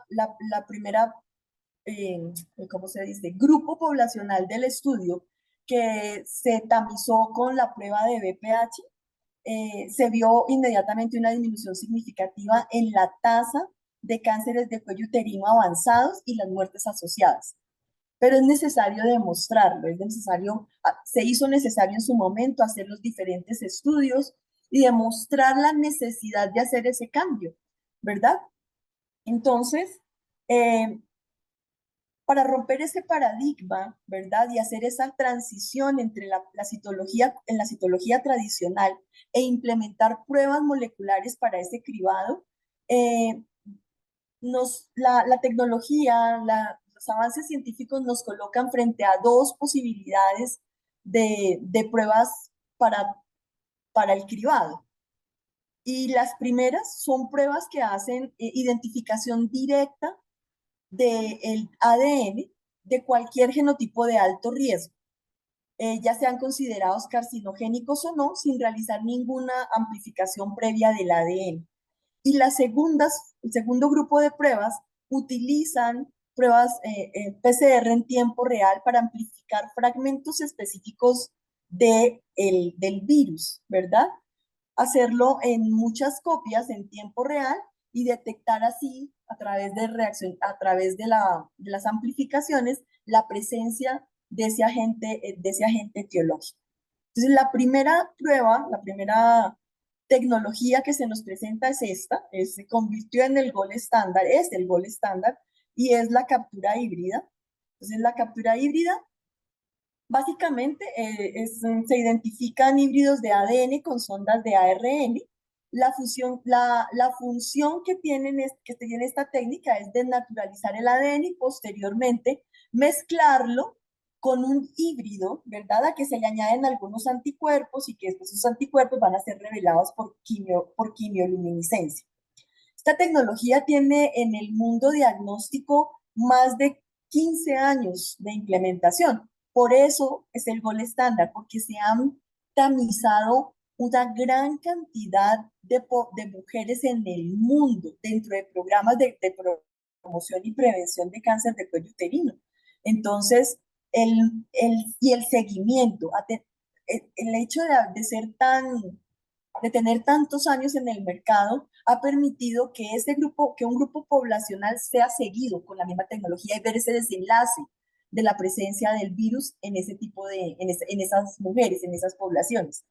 ¿cómo se dice? Grupo poblacional del estudio que se tamizó con la prueba de BPH, se vio inmediatamente una disminución significativa en la tasa de cánceres de cuello uterino avanzados y las muertes asociadas. Pero es necesario demostrarlo, se hizo necesario en su momento hacer los diferentes estudios y demostrar la necesidad de hacer ese cambio, ¿verdad? Entonces, eh, para romper ese paradigma, ¿verdad? Y hacer esa transición entre la citología, en la citología tradicional e implementar pruebas moleculares para ese cribado, eh, la tecnología, los avances científicos nos colocan frente a dos posibilidades de pruebas para el cribado. Y las primeras son pruebas que hacen identificación directa del ADN de cualquier genotipo de alto riesgo, ya sean considerados carcinogénicos o no, sin realizar ninguna amplificación previa del ADN. Y el segundo grupo de pruebas utilizan pruebas PCR en tiempo real para amplificar fragmentos específicos del virus, ¿verdad? Hacerlo en muchas copias en tiempo real y detectar así a través de reacción, a través de las amplificaciones, la presencia de ese agente etiológico. Entonces, la primera prueba, la primera tecnología que se nos presenta es esta, se convirtió en el gol estándar, es el gol estándar, y es la captura híbrida. Entonces, la captura híbrida básicamente se identifican híbridos de ADN con sondas de ARN. La función que tiene esta técnica es desnaturalizar el ADN y posteriormente mezclarlo con un híbrido, ¿verdad? A que se le añaden algunos anticuerpos y que esos anticuerpos van a ser revelados por quimioluminiscencia. Esta tecnología tiene en el mundo diagnóstico más de 15 años de implementación. Por eso es el gol estándar, porque se han tamizado una gran cantidad de mujeres en el mundo dentro de programas de promoción y prevención de cáncer de cuello uterino. Entonces, y el seguimiento, el hecho de ser de tener tantos años en el mercado ha permitido que que un grupo poblacional sea seguido con la misma tecnología y ver ese desenlace de la presencia del virus en ese tipo en esas mujeres, en esas poblaciones.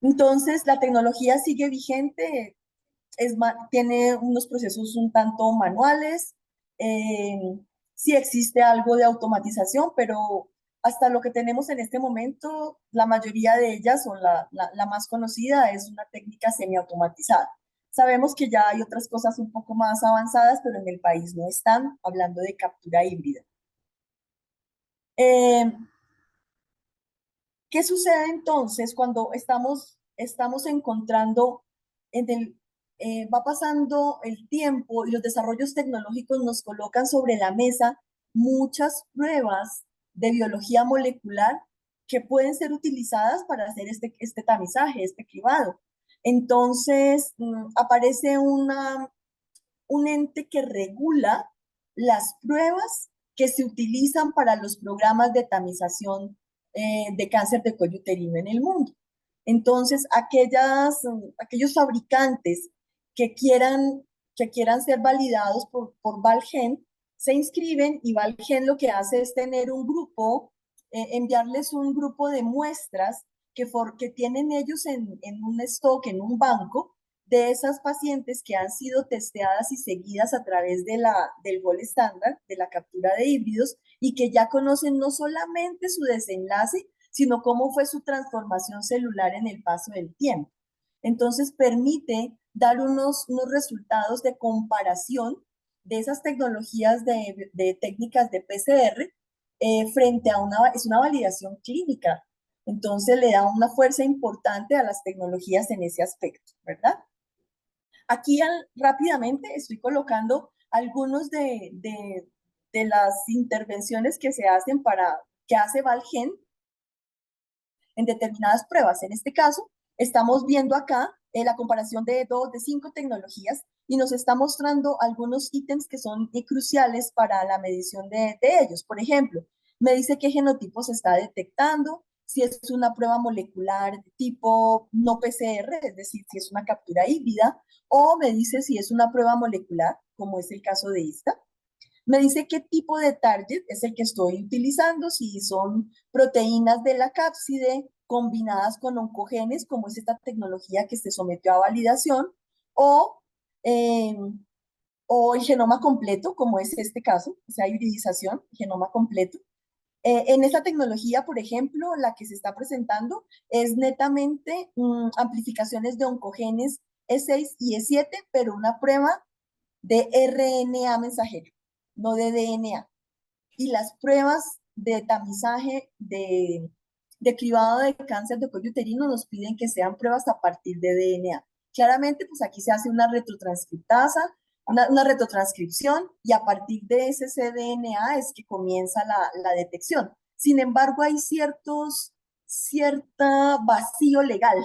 Entonces, la tecnología sigue vigente, tiene unos procesos un tanto manuales, eh, sí existe algo de automatización, pero hasta lo que tenemos en este momento, la mayoría de ellas, o la más conocida, es una técnica semiautomatizada. Sabemos que ya hay otras cosas un poco más avanzadas, pero en el país no están hablando de captura híbrida. Eh, ¿Qué sucede entonces cuando estamos encontrando, va pasando el tiempo y los desarrollos tecnológicos nos colocan sobre la mesa muchas pruebas de biología molecular que pueden ser utilizadas para hacer este tamizaje, este cribado? Entonces, aparece un ente que regula las pruebas que se utilizan para los programas de tamización de cáncer de cuello uterino en el mundo. Entonces, aquellos fabricantes que quieran, que quieran ser validados por Valgen se inscriben y Valgen lo que hace es tener un grupo, enviarles un grupo de muestras que tienen ellos en un stock, en un banco, de esas pacientes que han sido testeadas y seguidas a través del gol estándar, de la captura de híbridos, y que ya conocen no solamente su desenlace, sino cómo fue su transformación celular en el paso del tiempo. Entonces permite dar unos resultados de comparación de esas tecnologías de técnicas de PCR frente a es una validación clínica. Entonces le da una fuerza importante a las tecnologías en ese aspecto, ¿verdad? Aquí rápidamente estoy colocando algunos de las intervenciones que se hacen que hace Valgen en determinadas pruebas. En este caso, estamos viendo acá la comparación de 5 tecnologías y nos está mostrando algunos ítems que son cruciales para la medición de ellos. Por ejemplo, me dice qué genotipo se está detectando, si es una prueba molecular de tipo no PCR, es decir, si es una captura híbrida, o me dice si es una prueba molecular, como es el caso de esta. Me dice qué tipo de target es el que estoy utilizando, si son proteínas de la cápside combinadas con oncogenes, como es esta tecnología que se sometió a validación, o o el genoma completo, como es este caso, o sea, hibridización, genoma completo. En esta tecnología, por ejemplo, la que se está presentando es netamente amplificaciones de oncogenes E6 y E7, pero una prueba de RNA mensajero, no de DNA. Y las pruebas de tamizaje de cribado de cáncer de cuello uterino nos piden que sean pruebas a partir de DNA. Claramente, pues aquí se hace una retrotranscriptasa, una retrotranscripción, y a partir de ese cDNA es que comienza la detección. Sin embargo, hay cierta vacío legal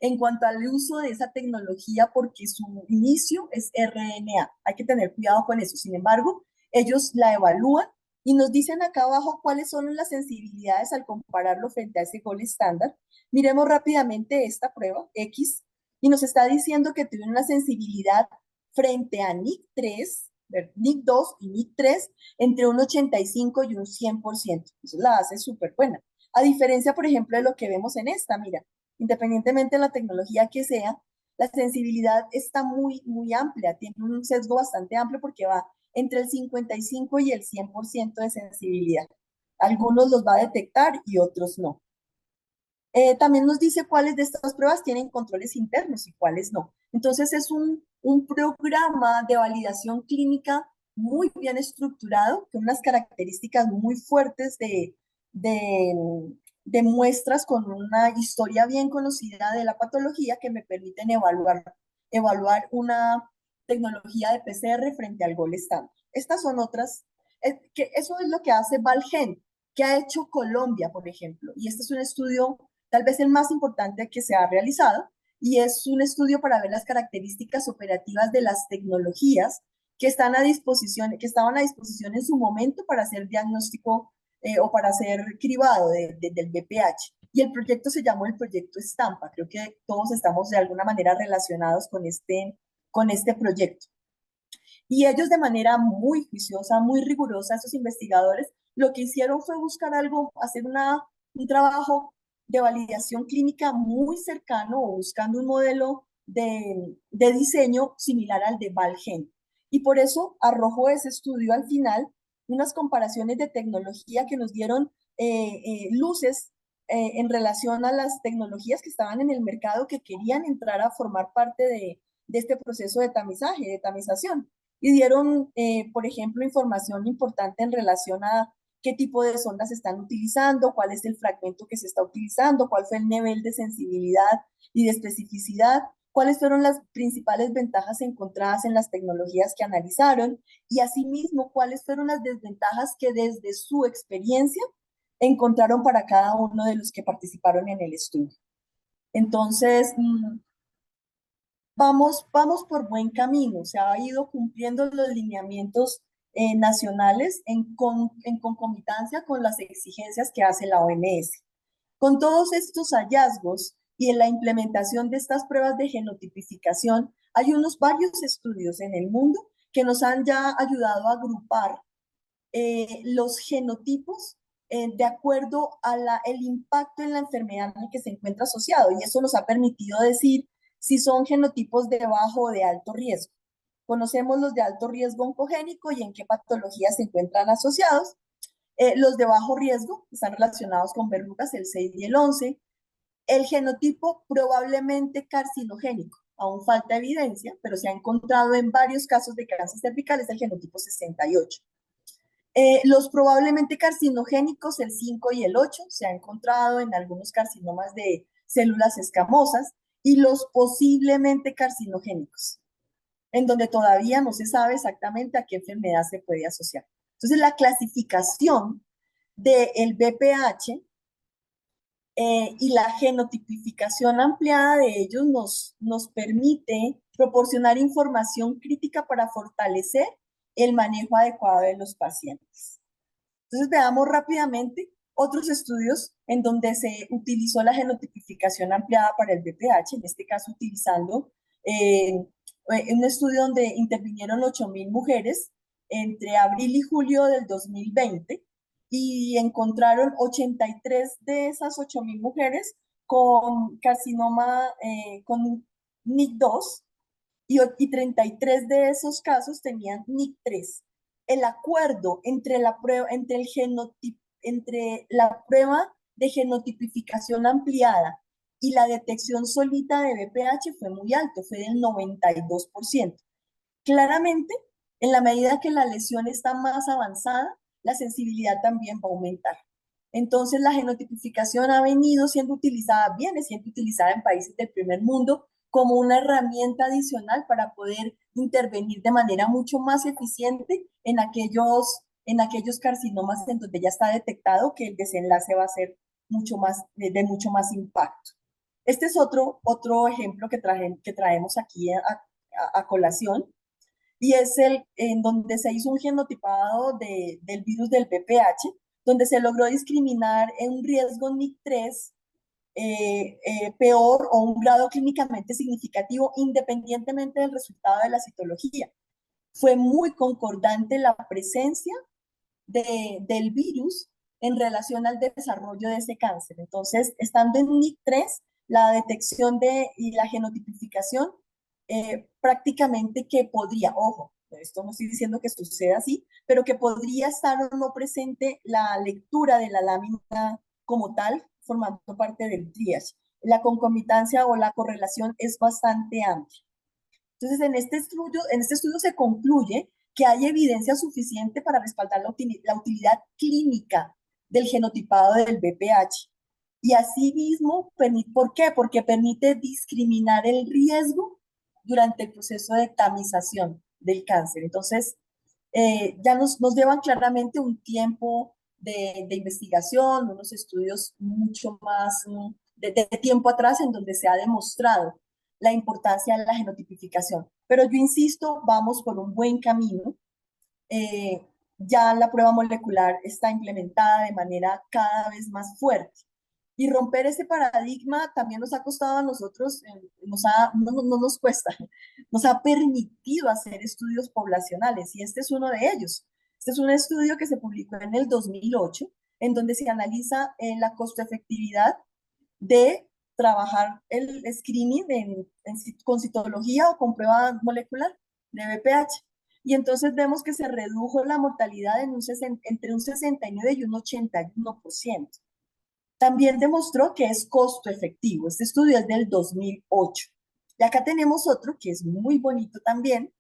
en cuanto al uso de esa tecnología porque su inicio es RNA. Hay que tener cuidado con eso. Sin embargo, ellos la evalúan y nos dicen acá abajo cuáles son las sensibilidades al compararlo frente a ese gold estándar. Miremos rápidamente esta prueba X y nos está diciendo que tiene una sensibilidad frente a NIC3, NIC2 y NIC3 entre un 85 y un 100%. Eso la hace súper buena. A diferencia, por ejemplo, de lo que vemos en esta, mira, independientemente de la tecnología que sea, la sensibilidad está muy amplia, tiene un sesgo bastante amplio porque va entre el 55 y el 100% de sensibilidad. Algunos los va a detectar y otros no. También nos dice cuáles de estas pruebas tienen controles internos y cuáles no. Entonces es un programa de validación clínica muy bien estructurado, con unas características muy fuertes de, de muestras con una historia bien conocida de la patología que me permiten evaluar una tecnología de PCR frente al gol estándar. Estas son otras, que eso es lo que hace Valgen, que ha hecho Colombia, por ejemplo. Y este es un estudio tal vez el más importante que se ha realizado, y es un estudio para ver las características operativas de las tecnologías que están a disposición, que estaban a disposición en su momento para hacer diagnóstico o para hacer cribado del BPH. Y el proyecto se llamó el proyecto Estampa. Creo que todos estamos de alguna manera relacionados con este proyecto. Y ellos de manera muy juiciosa, muy rigurosa, esos investigadores, lo que hicieron fue buscar algo, hacer un trabajo de validación clínica muy cercano o buscando un modelo de diseño similar al de Valgen. Y por eso arrojó ese estudio al final unas comparaciones de tecnología que nos dieron luces en relación a las tecnologías que estaban en el mercado que querían entrar a formar parte de este proceso de tamizaje, de tamización y dieron, por ejemplo, información importante en relación a qué tipo de sondas se están utilizando, cuál es el fragmento que se está utilizando, cuál fue el nivel de sensibilidad y de especificidad, cuáles fueron las principales ventajas encontradas en las tecnologías que analizaron y asimismo cuáles fueron las desventajas que desde su experiencia encontraron para cada uno de los que participaron en el estudio. Entonces, vamos por buen camino, se ha ido cumpliendo los lineamientos nacionales en concomitancia con las exigencias que hace la OMS. Con todos estos hallazgos y en la implementación de estas pruebas de genotipificación, hay varios estudios en el mundo que nos han ya ayudado a agrupar los genotipos de acuerdo a el impacto en la enfermedad en el que se encuentra asociado. Y eso nos ha permitido decir si son genotipos de bajo o de alto riesgo. Conocemos los de alto riesgo oncogénico y en qué patologías se encuentran asociados. Los de bajo riesgo están relacionados con verrugas, el 6 y el 11. El genotipo probablemente carcinogénico, aún falta evidencia, pero se ha encontrado en varios casos de cáncer cervical, es el genotipo 68. Los probablemente carcinogénicos, el 5 y el 8, se ha encontrado en algunos carcinomas de células escamosas, y los posiblemente carcinogénicos, en donde todavía no se sabe exactamente a qué enfermedad se puede asociar. Entonces, la clasificación del BPH y la genotipificación ampliada de ellos nos permite proporcionar información crítica para fortalecer el manejo adecuado de los pacientes. Entonces veamos rápidamente otros estudios en donde se utilizó la genotipificación ampliada para el BPH, en este caso utilizando un estudio donde intervinieron 8.000 mujeres entre abril y julio del 2020 y encontraron 83 de esas 8.000 mujeres con carcinoma, con NIC2, y 33 de esos casos tenían NIC3. El acuerdo entre la prueba, entre la prueba de genotipificación ampliada y la detección solita de BPH fue muy alto, fue del 92%. Claramente, en la medida que la lesión está más avanzada, la sensibilidad también va a aumentar. Entonces, la genotipificación ha venido siendo utilizada, viene siendo utilizada en países del primer mundo como una herramienta adicional para poder intervenir de manera mucho más eficiente en aquellos carcinomas en donde ya está detectado que el desenlace va a ser mucho más, de mucho más impacto. Este es otro ejemplo que traemos aquí a colación, y es el en donde se hizo un genotipado del virus del VPH, donde se logró discriminar en un riesgo NIC3 peor o un grado clínicamente significativo independientemente del resultado de la citología. Fue muy concordante la presencia del virus en relación al desarrollo de ese cáncer. Entonces, estando en NIC3, la detección y la genotipificación prácticamente que podría, ojo, esto no estoy diciendo que suceda así, pero que podría estar o no presente la lectura de la lámina como tal, formando parte del triage. La concomitancia o la correlación es bastante amplia. Entonces, en este estudio se concluye que hay evidencia suficiente para respaldar la utilidad clínica del genotipado del BPH. Y asimismo, ¿por qué? Porque permite discriminar el riesgo durante el proceso de tamización del cáncer. Entonces, ya nos llevan claramente un tiempo de investigación, unos estudios mucho más de tiempo atrás en donde se ha demostrado la importancia de la genotipificación. Pero yo insisto, vamos por un buen camino. Eh, ya la prueba molecular está implementada de manera cada vez más fuerte. Y romper ese paradigma también nos ha costado a nosotros, no nos cuesta, nos ha permitido hacer estudios poblacionales y este es uno de ellos. Este es un estudio que se publicó en el 2008, en donde se analiza la costo-efectividad de trabajar el screening con citología o con prueba molecular de BPH. Y entonces vemos que se redujo la mortalidad entre un 69 y un 81%. También demostró que es costo efectivo. Este estudio es del 2008. Y acá tenemos otro que es muy bonito también,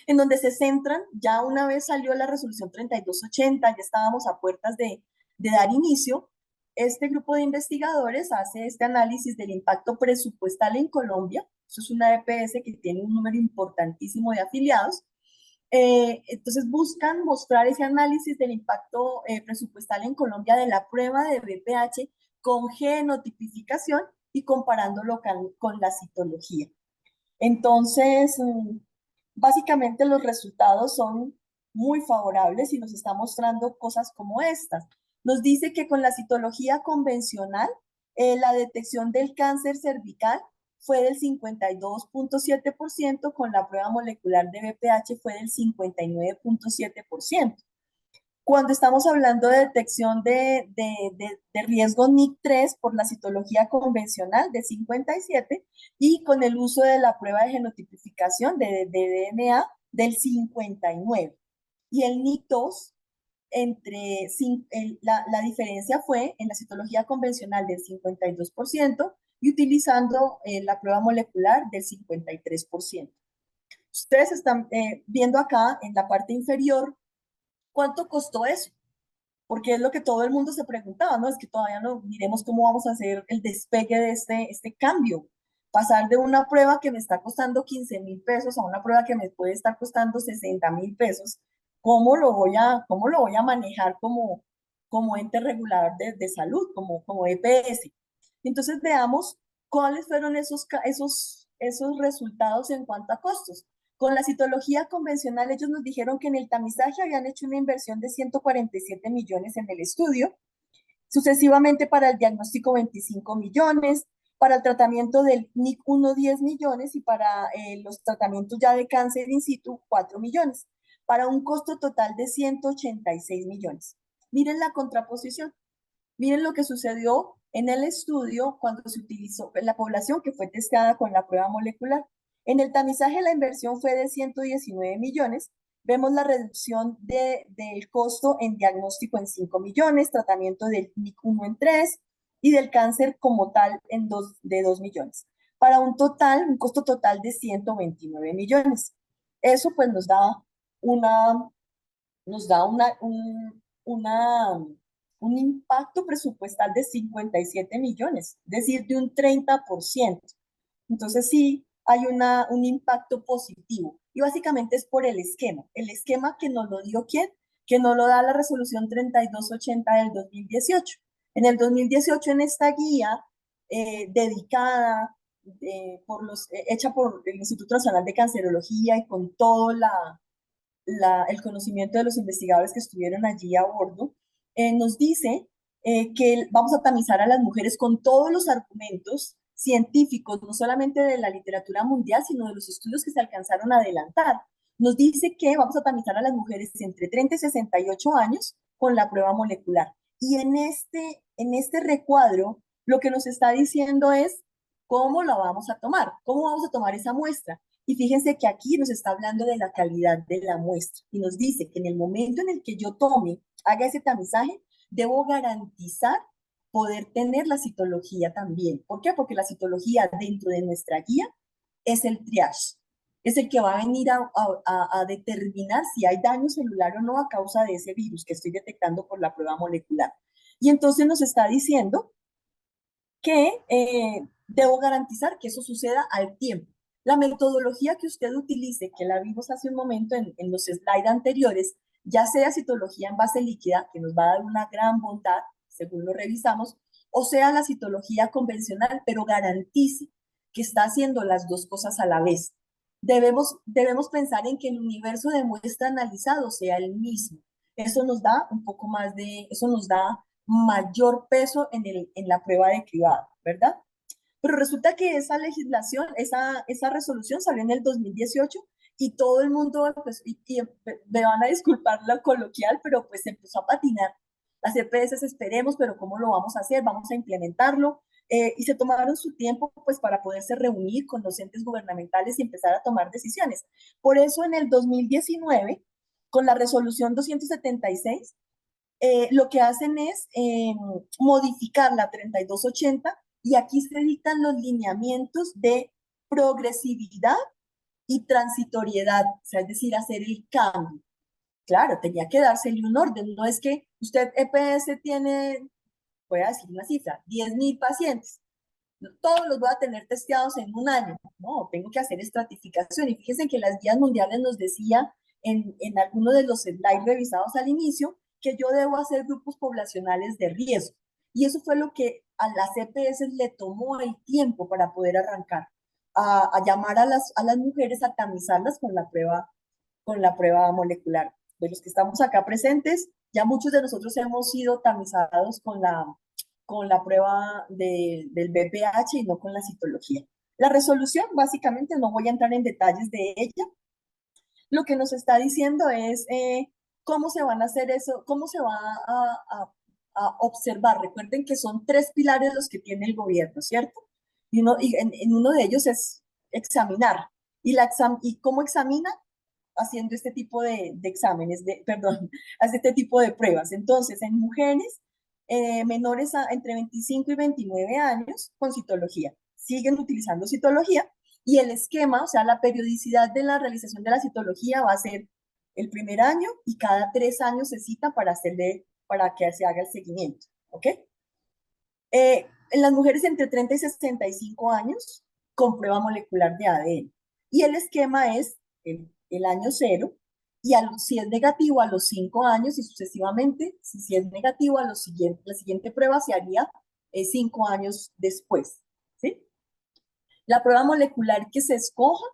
en donde se centran, ya una vez salió la resolución 3280, ya estábamos a puertas de dar inicio, este grupo de investigadores hace este análisis del impacto presupuestal en Colombia. Eso es una EPS que tiene un número importantísimo de afiliados. Entonces buscan mostrar ese análisis del impacto presupuestal en Colombia de la prueba de BPH con genotipificación y comparándolo con la citología. Entonces, básicamente los resultados son muy favorables y nos está mostrando cosas como estas. Nos dice que con la citología convencional, la detección del cáncer cervical fue del 52.7%, con la prueba molecular de BPH fue del 59.7%. Cuando estamos hablando de detección de riesgo NIC3 por la citología convencional de 57 y con el uso de la prueba de genotipificación de DNA del 59. Y el NIC2, la diferencia fue en la citología convencional del 52% y utilizando la prueba molecular del 53%. Ustedes están viendo acá en la parte inferior cuánto costó eso, porque es lo que todo el mundo se preguntaba, ¿no? Es que todavía no miremos cómo vamos a hacer el despegue de este cambio. Pasar de una prueba que me está costando 15.000 pesos a una prueba que me puede estar costando 60.000 pesos. Cómo lo voy a manejar como ente regulador de salud, como EPS? Entonces veamos cuáles fueron esos resultados en cuanto a costos. Con la citología convencional, ellos nos dijeron que en el tamizaje habían hecho una inversión de 147 millones en el estudio, sucesivamente para el diagnóstico 25 millones, para el tratamiento del NIC1 10 millones y para los tratamientos ya de cáncer in situ 4 millones, para un costo total de 186 millones. Miren la contraposición. Miren lo que sucedió en el estudio cuando se utilizó en la población que fue testeada con la prueba molecular. En el tamizaje la inversión fue de 119 millones. Vemos la reducción del costo en diagnóstico en 5 millones, tratamiento del NIC1 en 3 y del cáncer como tal en 2 millones, para un costo total de 129 millones. Eso pues una, nos da un impacto presupuestal de 57 millones, es decir, de un 30%. Entonces sí hay un impacto positivo. Y básicamente es por el esquema. El esquema que nos lo dio ¿quién? Que nos lo da la resolución 3280 del 2018. En el 2018, en esta guía dedicada, hecha por el Instituto Nacional de Cancerología y con todo el conocimiento de los investigadores que estuvieron allí a bordo, nos dice que vamos a tamizar a las mujeres con todos los argumentos científicos, no solamente de la literatura mundial, sino de los estudios que se alcanzaron a adelantar. Nos dice que vamos a tamizar a las mujeres entre 30 y 68 años con la prueba molecular. Y en este recuadro, lo que nos está diciendo es cómo la vamos a tomar, cómo vamos a tomar esa muestra. Y fíjense que aquí nos está hablando de la calidad de la muestra y nos dice que en el momento en el que yo haga ese tamizaje, debo garantizar poder tener la citología también. ¿Por qué? Porque la citología dentro de nuestra guía es el triage, es el que va a venir a determinar si hay daño celular o no a causa de ese virus que estoy detectando por la prueba molecular. Y entonces nos está diciendo que debo garantizar que eso suceda al tiempo. La metodología que usted utilice, que la vimos hace un momento en los slides anteriores, ya sea citología en base líquida, que nos va a dar una gran bondad, según lo revisamos, o sea la citología convencional, pero garantice que está haciendo las dos cosas a la vez. Debemos pensar en que el universo de muestra analizado sea el mismo. Eso nos da un poco más eso nos da mayor peso en la prueba de cribado, ¿verdad? Pero resulta que esa legislación, esa resolución salió en el 2018 y todo el mundo, pues, y me van a disculpar lo coloquial, pero pues se empezó a patinar. Las EPS esperemos, pero ¿cómo lo vamos a hacer? Vamos a implementarlo. Y se tomaron su tiempo pues para poderse reunir con los entes gubernamentales y empezar a tomar decisiones. Por eso en el 2019, con la resolución 276, lo que hacen es modificar la 3280 y aquí se dictan los lineamientos de progresividad y transitoriedad, o sea, es decir, hacer el cambio. Claro, tenía que dársele un orden, no es que usted EPS tiene, voy a decir una cifra, 10.000 pacientes, todos los voy a tener testeados en un año, no, tengo que hacer estratificación y fíjense que las guías mundiales nos decía en algunos de los slides revisados al inicio que yo debo hacer grupos poblacionales de riesgo. Y eso fue lo que a las EPS le tomó el tiempo para poder arrancar, a llamar a las mujeres a tamizarlas con la prueba molecular. De los que estamos acá presentes, ya muchos de nosotros hemos sido tamizados con la prueba del BPH y no con la citología. La resolución, básicamente, no voy a entrar en detalles de ella. Lo que nos está diciendo es cómo se van a hacer eso, cómo se va a observar. Recuerden que son 3 pilares los que tiene el gobierno, ¿cierto? Y en uno de ellos es examinar. ¿Y cómo examina? Haciendo este tipo de exámenes, perdón, hace este tipo de pruebas. Entonces, en mujeres menores entre 25 y 29 años con citología, siguen utilizando citología y el esquema, o sea, la periodicidad de la realización de la citología va a ser el primer año y cada 3 años se cita para que se haga el seguimiento, ¿ok? En las mujeres entre 30 y 65 años con prueba molecular de ADN. Y el esquema es el año cero y si es negativo a los 5 años y sucesivamente, si es negativo la siguiente prueba se haría 5 años después. ¿Sí? La prueba molecular que se escoja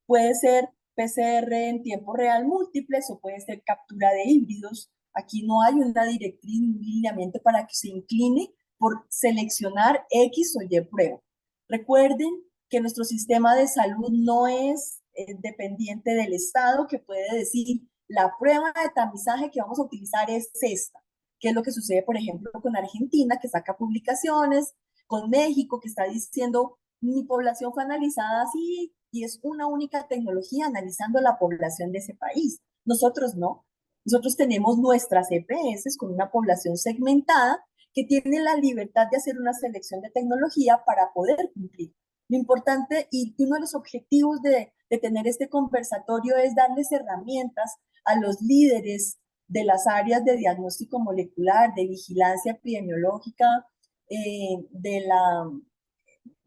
puede ser PCR en tiempo real múltiples o puede ser captura de híbridos. Aquí no hay una directriz, un lineamiento para que se incline por seleccionar X o Y prueba. Recuerden que nuestro sistema de salud no es dependiente del Estado, que puede decir la prueba de tamizaje que vamos a utilizar es esta, que es lo que sucede, por ejemplo, con Argentina, que saca publicaciones, con México, que está diciendo mi población fue analizada así y es una única tecnología analizando la población de ese país. Nosotros no. Nosotros tenemos nuestras EPS con una población segmentada que tiene la libertad de hacer una selección de tecnología para poder cumplir. Lo importante y uno de los objetivos de tener este conversatorio es darles herramientas a los líderes de las áreas de diagnóstico molecular, de vigilancia epidemiológica,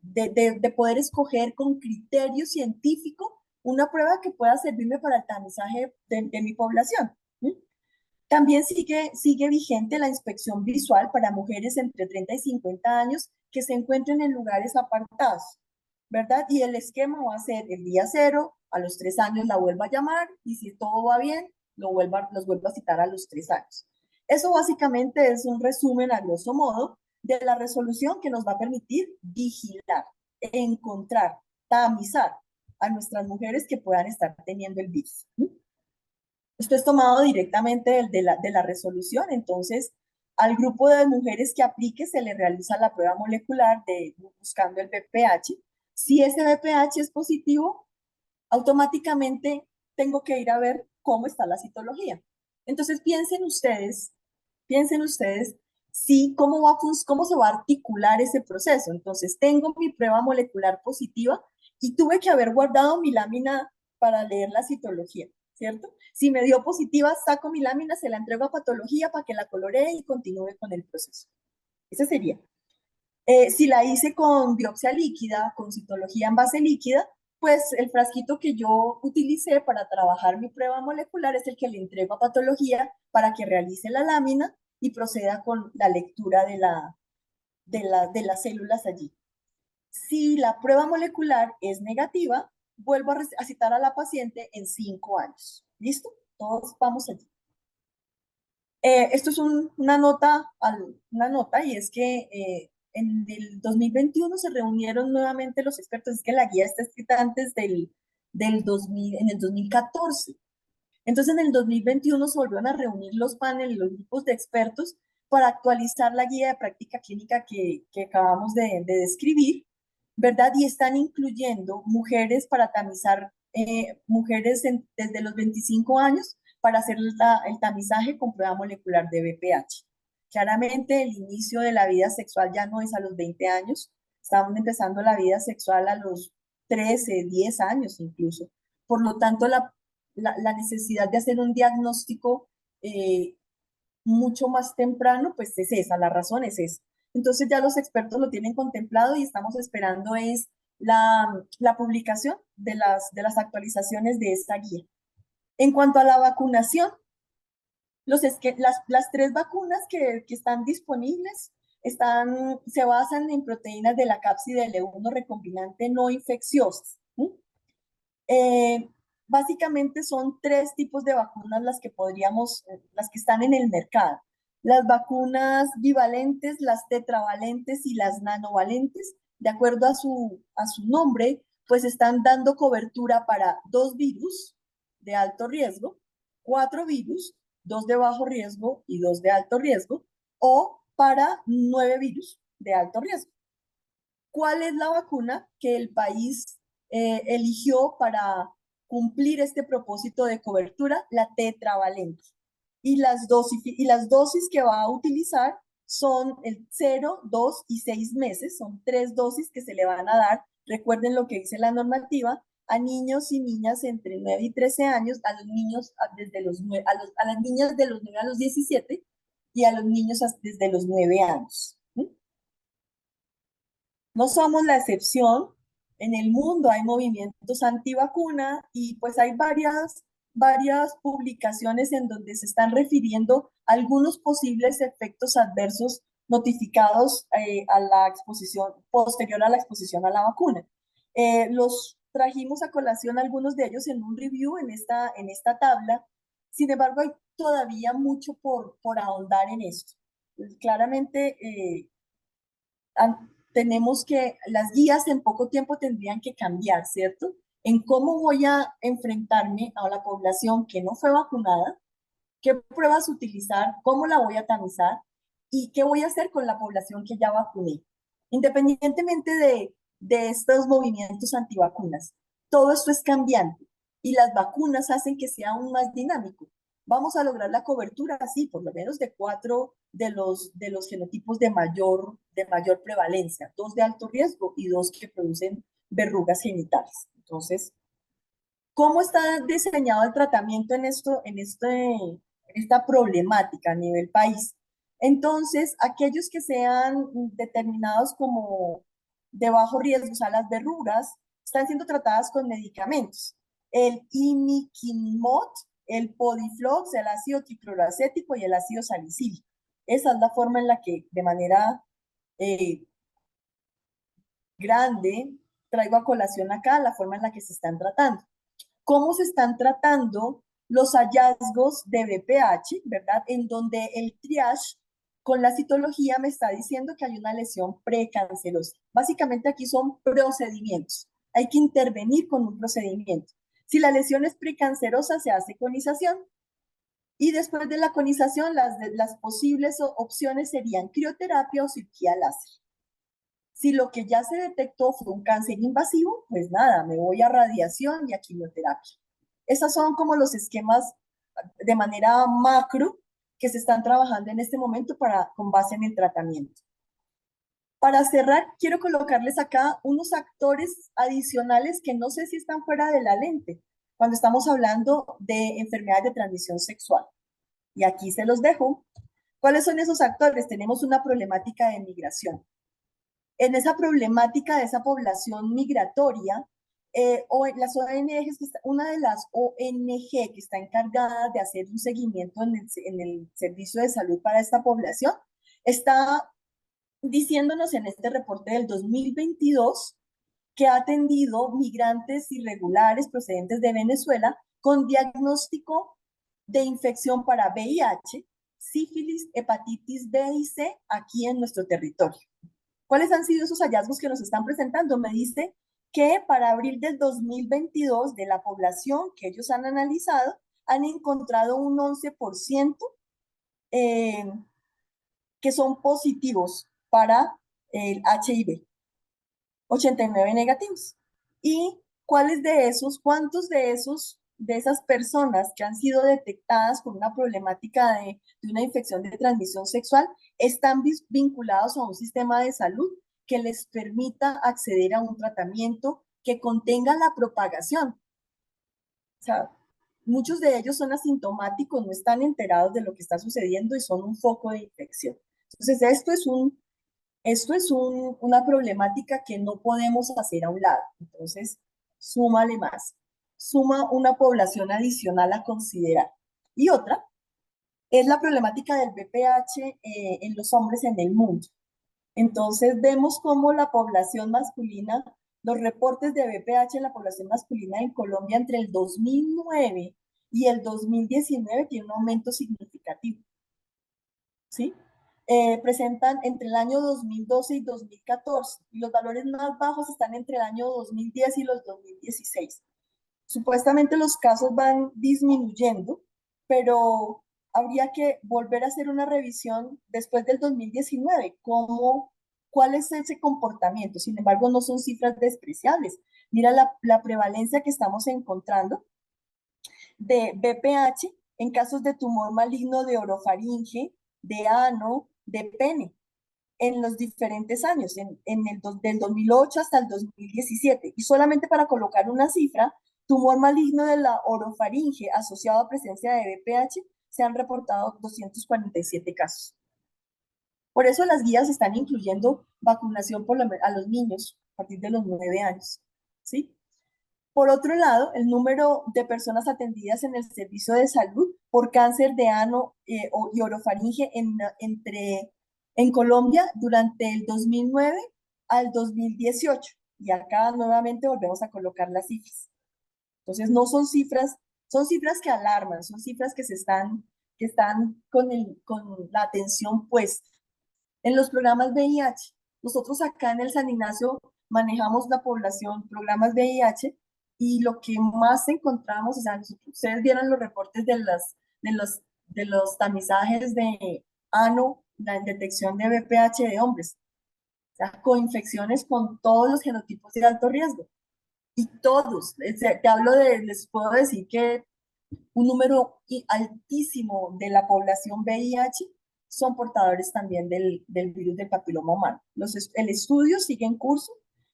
de poder escoger con criterio científico una prueba que pueda servirme para el tamizaje de mi población. También sigue vigente la inspección visual para mujeres entre 30 y 50 años que se encuentren en lugares apartados, ¿verdad? Y el esquema va a ser el día cero, a los 3 años la vuelva a llamar y si todo va bien, los vuelvo a citar a los 3 años. Eso básicamente es un resumen a grosso modo de la resolución que nos va a permitir vigilar, encontrar, tamizar a nuestras mujeres que puedan estar teniendo el virus. Esto es tomado directamente de la resolución, entonces al grupo de mujeres que aplique se le realiza la prueba molecular buscando el VPH. Si ese VPH es positivo, automáticamente tengo que ir a ver cómo está la citología. Entonces piensen ustedes si cómo se va a articular ese proceso. Entonces tengo mi prueba molecular positiva y tuve que haber guardado mi lámina para leer la citología, ¿cierto? Si me dio positiva, saco mi lámina, se la entrego a patología para que la coloree y continúe con el proceso. Ese sería. Si la hice con biopsia líquida, con citología en base líquida, pues el frasquito que yo utilicé para trabajar mi prueba molecular es el que le entrego a patología para que realice la lámina y proceda con la lectura de las células allí. Si la prueba molecular es negativa, vuelvo a citar a la paciente en 5 años. ¿Listo? Todos vamos allí. Esto es una nota y es que en el 2021 se reunieron nuevamente los expertos. Es que la guía está escrita antes del 2000, en el 2014. Entonces, en el 2021 se volvieron a reunir los paneles, los grupos de expertos para actualizar la guía de práctica clínica que acabamos de describir, ¿verdad? Y están incluyendo mujeres para tamizar, mujeres desde los 25 años para hacer el tamizaje con prueba molecular de VPH. Claramente, el inicio de la vida sexual ya no es a los 20 años, estamos empezando la vida sexual a los 13, 10 años incluso. Por lo tanto, la necesidad de hacer un diagnóstico mucho más temprano, pues es esa, la razón es esa. Entonces ya los expertos lo tienen contemplado y estamos esperando es la publicación de las actualizaciones de esta guía. En cuanto a la vacunación, las 3 vacunas que están disponibles se basan en proteínas de la cápside L1 recombinante no infecciosas. Básicamente son 3 tipos de vacunas las que las que están en el mercado. Las vacunas bivalentes, las tetravalentes y las nanovalentes, de acuerdo a su nombre, pues están dando cobertura para 2 virus de alto riesgo, 4 virus, 2 de bajo riesgo y 2 de alto riesgo, o para 9 virus de alto riesgo. ¿Cuál es la vacuna que el país eligió para cumplir este propósito de cobertura? La tetravalente. Y las dosis que va a utilizar son el 0, 2 y 6 meses. Son 3 dosis que se le van a dar. Recuerden lo que dice la normativa, a niños y niñas entre 9 y 13 años, a los niños desde los 9, a las niñas de los 9 a los 17 y a los niños desde los 9 años. No somos la excepción. En el mundo hay movimientos antivacuna y pues hay varias publicaciones en donde se están refiriendo a algunos posibles efectos adversos notificados a la exposición, posterior a la exposición a la vacuna. Los trajimos a colación algunos de ellos en un review en esta tabla. Sin embargo, hay todavía mucho por ahondar en esto. Claramente, tenemos que, las guías en poco tiempo tendrían que cambiar, ¿cierto? En cómo voy a enfrentarme a la población que no fue vacunada, qué pruebas utilizar, cómo la voy a tamizar y qué voy a hacer con la población que ya vacuné, independientemente de estos movimientos antivacunas. Todo esto es cambiante y las vacunas hacen que sea aún más dinámico. Vamos a lograr la cobertura, sí, por lo menos de 4 de los genotipos de mayor prevalencia, 2 de alto riesgo y 2 que producen verrugas genitales. Entonces, ¿cómo está diseñado el tratamiento en esta problemática a nivel país? Entonces, aquellos que sean determinados como de bajo riesgo, o sea, las verrugas, están siendo tratadas con medicamentos. El imiquimod, el podiflox, el ácido tricloroacético y el ácido salicílico. Esa es la forma en la que, de manera eh, grande, traigo a colación acá la forma en la que se están tratando. ¿Cómo se están tratando los hallazgos de BPH, verdad? En donde el triage con la citología me está diciendo que hay una lesión precancerosa. Básicamente aquí son procedimientos. Hay que intervenir con un procedimiento. Si la lesión es precancerosa, se hace conización y después de la conización, las posibles opciones serían crioterapia o cirugía láser. Si lo que ya se detectó fue un cáncer invasivo, pues nada, me voy a radiación y a quimioterapia. Esos son como los esquemas de manera macro que se están trabajando en este momento con base en el tratamiento. Para cerrar, quiero colocarles acá unos actores adicionales que no sé si están fuera de la lente cuando estamos hablando de enfermedades de transmisión sexual. Y aquí se los dejo. ¿Cuáles son esos actores? Tenemos una problemática de migración. En esa problemática de esa población migratoria, las ONGs, una de las ONG que está encargada de hacer un seguimiento en el servicio de salud para esta población, está diciéndonos en este reporte del 2022 que ha atendido migrantes irregulares procedentes de Venezuela con diagnóstico de infección para VIH, sífilis, hepatitis B y C aquí en nuestro territorio. ¿Cuáles han sido esos hallazgos que nos están presentando? Me dice que para abril del 2022 de la población que ellos han analizado, han encontrado un 11% eh, que son positivos para el HIV, 89 negativos. ¿Y cuáles de esos, cuántos de esos, de esas personas que han sido detectadas con una problemática de una infección de transmisión sexual están vinculados a un sistema de salud que les permita acceder a un tratamiento que contenga la propagación? O sea, muchos de ellos son asintomáticos, no están enterados de lo que está sucediendo y son un foco de infección. Entonces, una problemática que no podemos hacer a un lado. Entonces, súmale más. Suma una población adicional a considerar. Y otra es la problemática del BPH en los hombres en el mundo. Entonces, vemos cómo la población masculina, los reportes de BPH en la población masculina en Colombia entre el 2009 y el 2019 tiene un aumento significativo. ¿Sí? Presentan entre el año 2012 y 2014, y los valores más bajos están entre el año 2010 y los 2016. Supuestamente los casos van disminuyendo, pero habría que volver a hacer una revisión después del 2019, cuál es ese comportamiento. Sin embargo, no son cifras despreciables. Mira la prevalencia que estamos encontrando de BPH en casos de tumor maligno de orofaringe, de ano, de pene, en los diferentes años, del 2008 hasta el 2017. Y solamente para colocar una cifra, tumor maligno de la orofaringe asociado a presencia de BPH, se han reportado 247 casos. Por eso las guías están incluyendo vacunación a los niños a partir de los 9 años. ¿Sí? Por otro lado, el número de personas atendidas en el servicio de salud por cáncer de ano y orofaringe en Colombia durante el 2009 al 2018. Y acá nuevamente volvemos a colocar las cifras. Entonces, no son cifras que alarman, son cifras que están con la atención puesta. En los programas VIH, nosotros acá en el San Ignacio manejamos la población, programas VIH, y lo que más encontramos, o sea, ustedes vieron los reportes de los tamizajes de ano, la detección de BPH de hombres, o sea, coinfecciones con todos los genotipos de alto riesgo. Y todos, te hablo les puedo decir que un número altísimo de la población VIH son portadores también del virus del papiloma humano. El estudio sigue en curso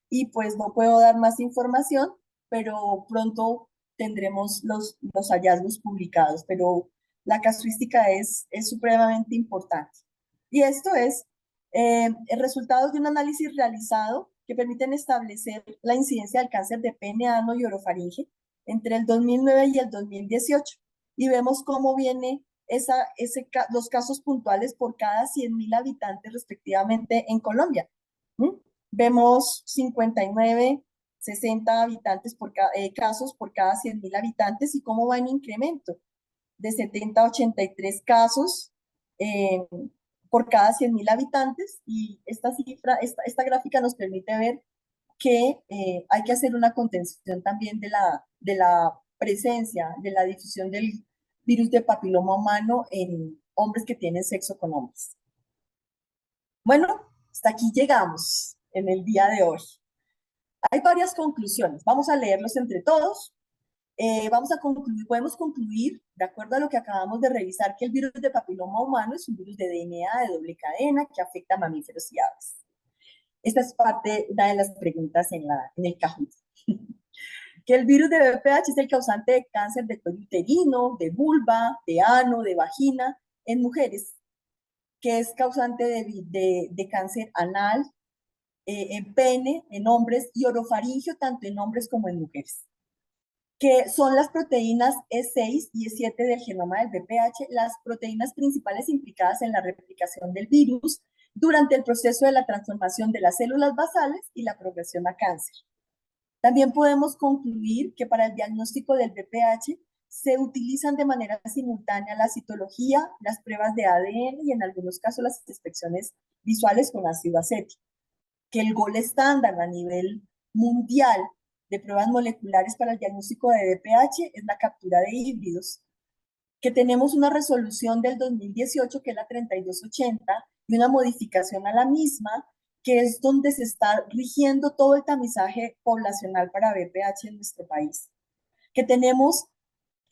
y pues no puedo dar más información, pero pronto tendremos los hallazgos publicados, pero la casuística es supremamente importante. Y esto es el resultado de un análisis realizado que permiten establecer la incidencia del cáncer de pene, ano y orofaringe entre el 2009 y el 2018. Y vemos cómo viene los casos puntuales por cada 100.000 habitantes respectivamente en Colombia. ¿Mm? Vemos 59, 60 habitantes casos por cada 100.000 habitantes y cómo va en incremento de 70 a 83 casos eh, por cada 100.000 habitantes. Y esta cifra, esta gráfica nos permite ver que hay que hacer una contención también de la presencia, de la difusión del virus de papiloma humano en hombres que tienen sexo con hombres. Bueno, hasta aquí llegamos en el día de hoy. Hay varias conclusiones, vamos a leerlos entre todos. Podemos concluir, de acuerdo a lo que acabamos de revisar, que el virus de papiloma humano es un virus de DNA de doble cadena que afecta a mamíferos y aves. Esta es parte de las preguntas en el cajón. Que el virus de BPH es el causante de cáncer de cuello uterino, de vulva, de ano, de vagina en mujeres, que es causante de cáncer anal, en pene, en hombres, y orofaringio tanto en hombres como en mujeres, que son las proteínas E6 y E7 del genoma del VPH, las proteínas principales implicadas en la replicación del virus durante el proceso de la transformación de las células basales y la progresión a cáncer. También podemos concluir que para el diagnóstico del VPH se utilizan de manera simultánea la citología, las pruebas de ADN y en algunos casos las inspecciones visuales con ácido acético, que el gol estándar a nivel mundial de pruebas moleculares para el diagnóstico de VPH es la captura de híbridos, que tenemos una resolución del 2018 que es la 3280 y una modificación a la misma que es donde se está rigiendo todo el tamizaje poblacional para VPH en nuestro país, que tenemos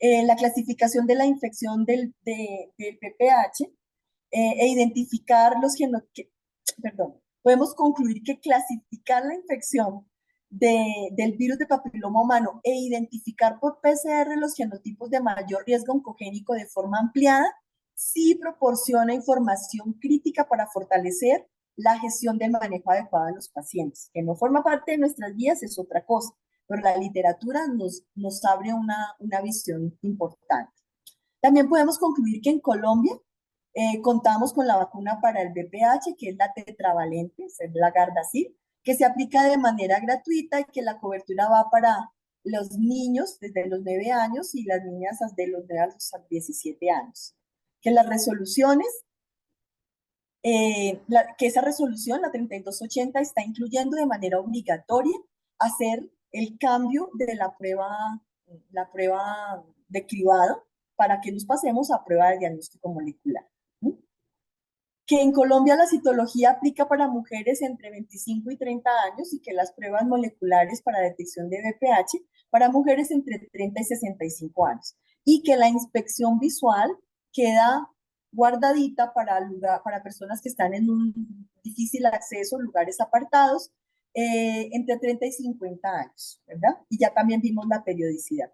la clasificación de la infección del VPH e identificar perdón, podemos concluir que clasificar la infección del virus de papiloma humano e identificar por PCR los genotipos de mayor riesgo oncogénico de forma ampliada sí proporciona información crítica para fortalecer la gestión del manejo adecuado de los pacientes, que no forma parte de nuestras guías, es otra cosa, pero la literatura nos abre una visión importante. También podemos concluir que en Colombia contamos con la vacuna para el VPH, que es la tetravalente, es la Gardasil, que se aplica de manera gratuita y que la cobertura va para los niños desde los 9 años y las niñas desde los 9 a los 17 años. Que las resoluciones, que esa resolución, la 3280, está incluyendo de manera obligatoria hacer el cambio de la prueba de cribado para que nos pasemos a prueba de diagnóstico molecular. Que en Colombia la citología aplica para mujeres entre 25 y 30 años y que las pruebas moleculares para detección de VPH para mujeres entre 30 y 65 años. Y que la inspección visual queda guardadita para personas que están en un difícil acceso, lugares apartados, entre 30 y 50 años, ¿verdad? Y ya también vimos la periodicidad.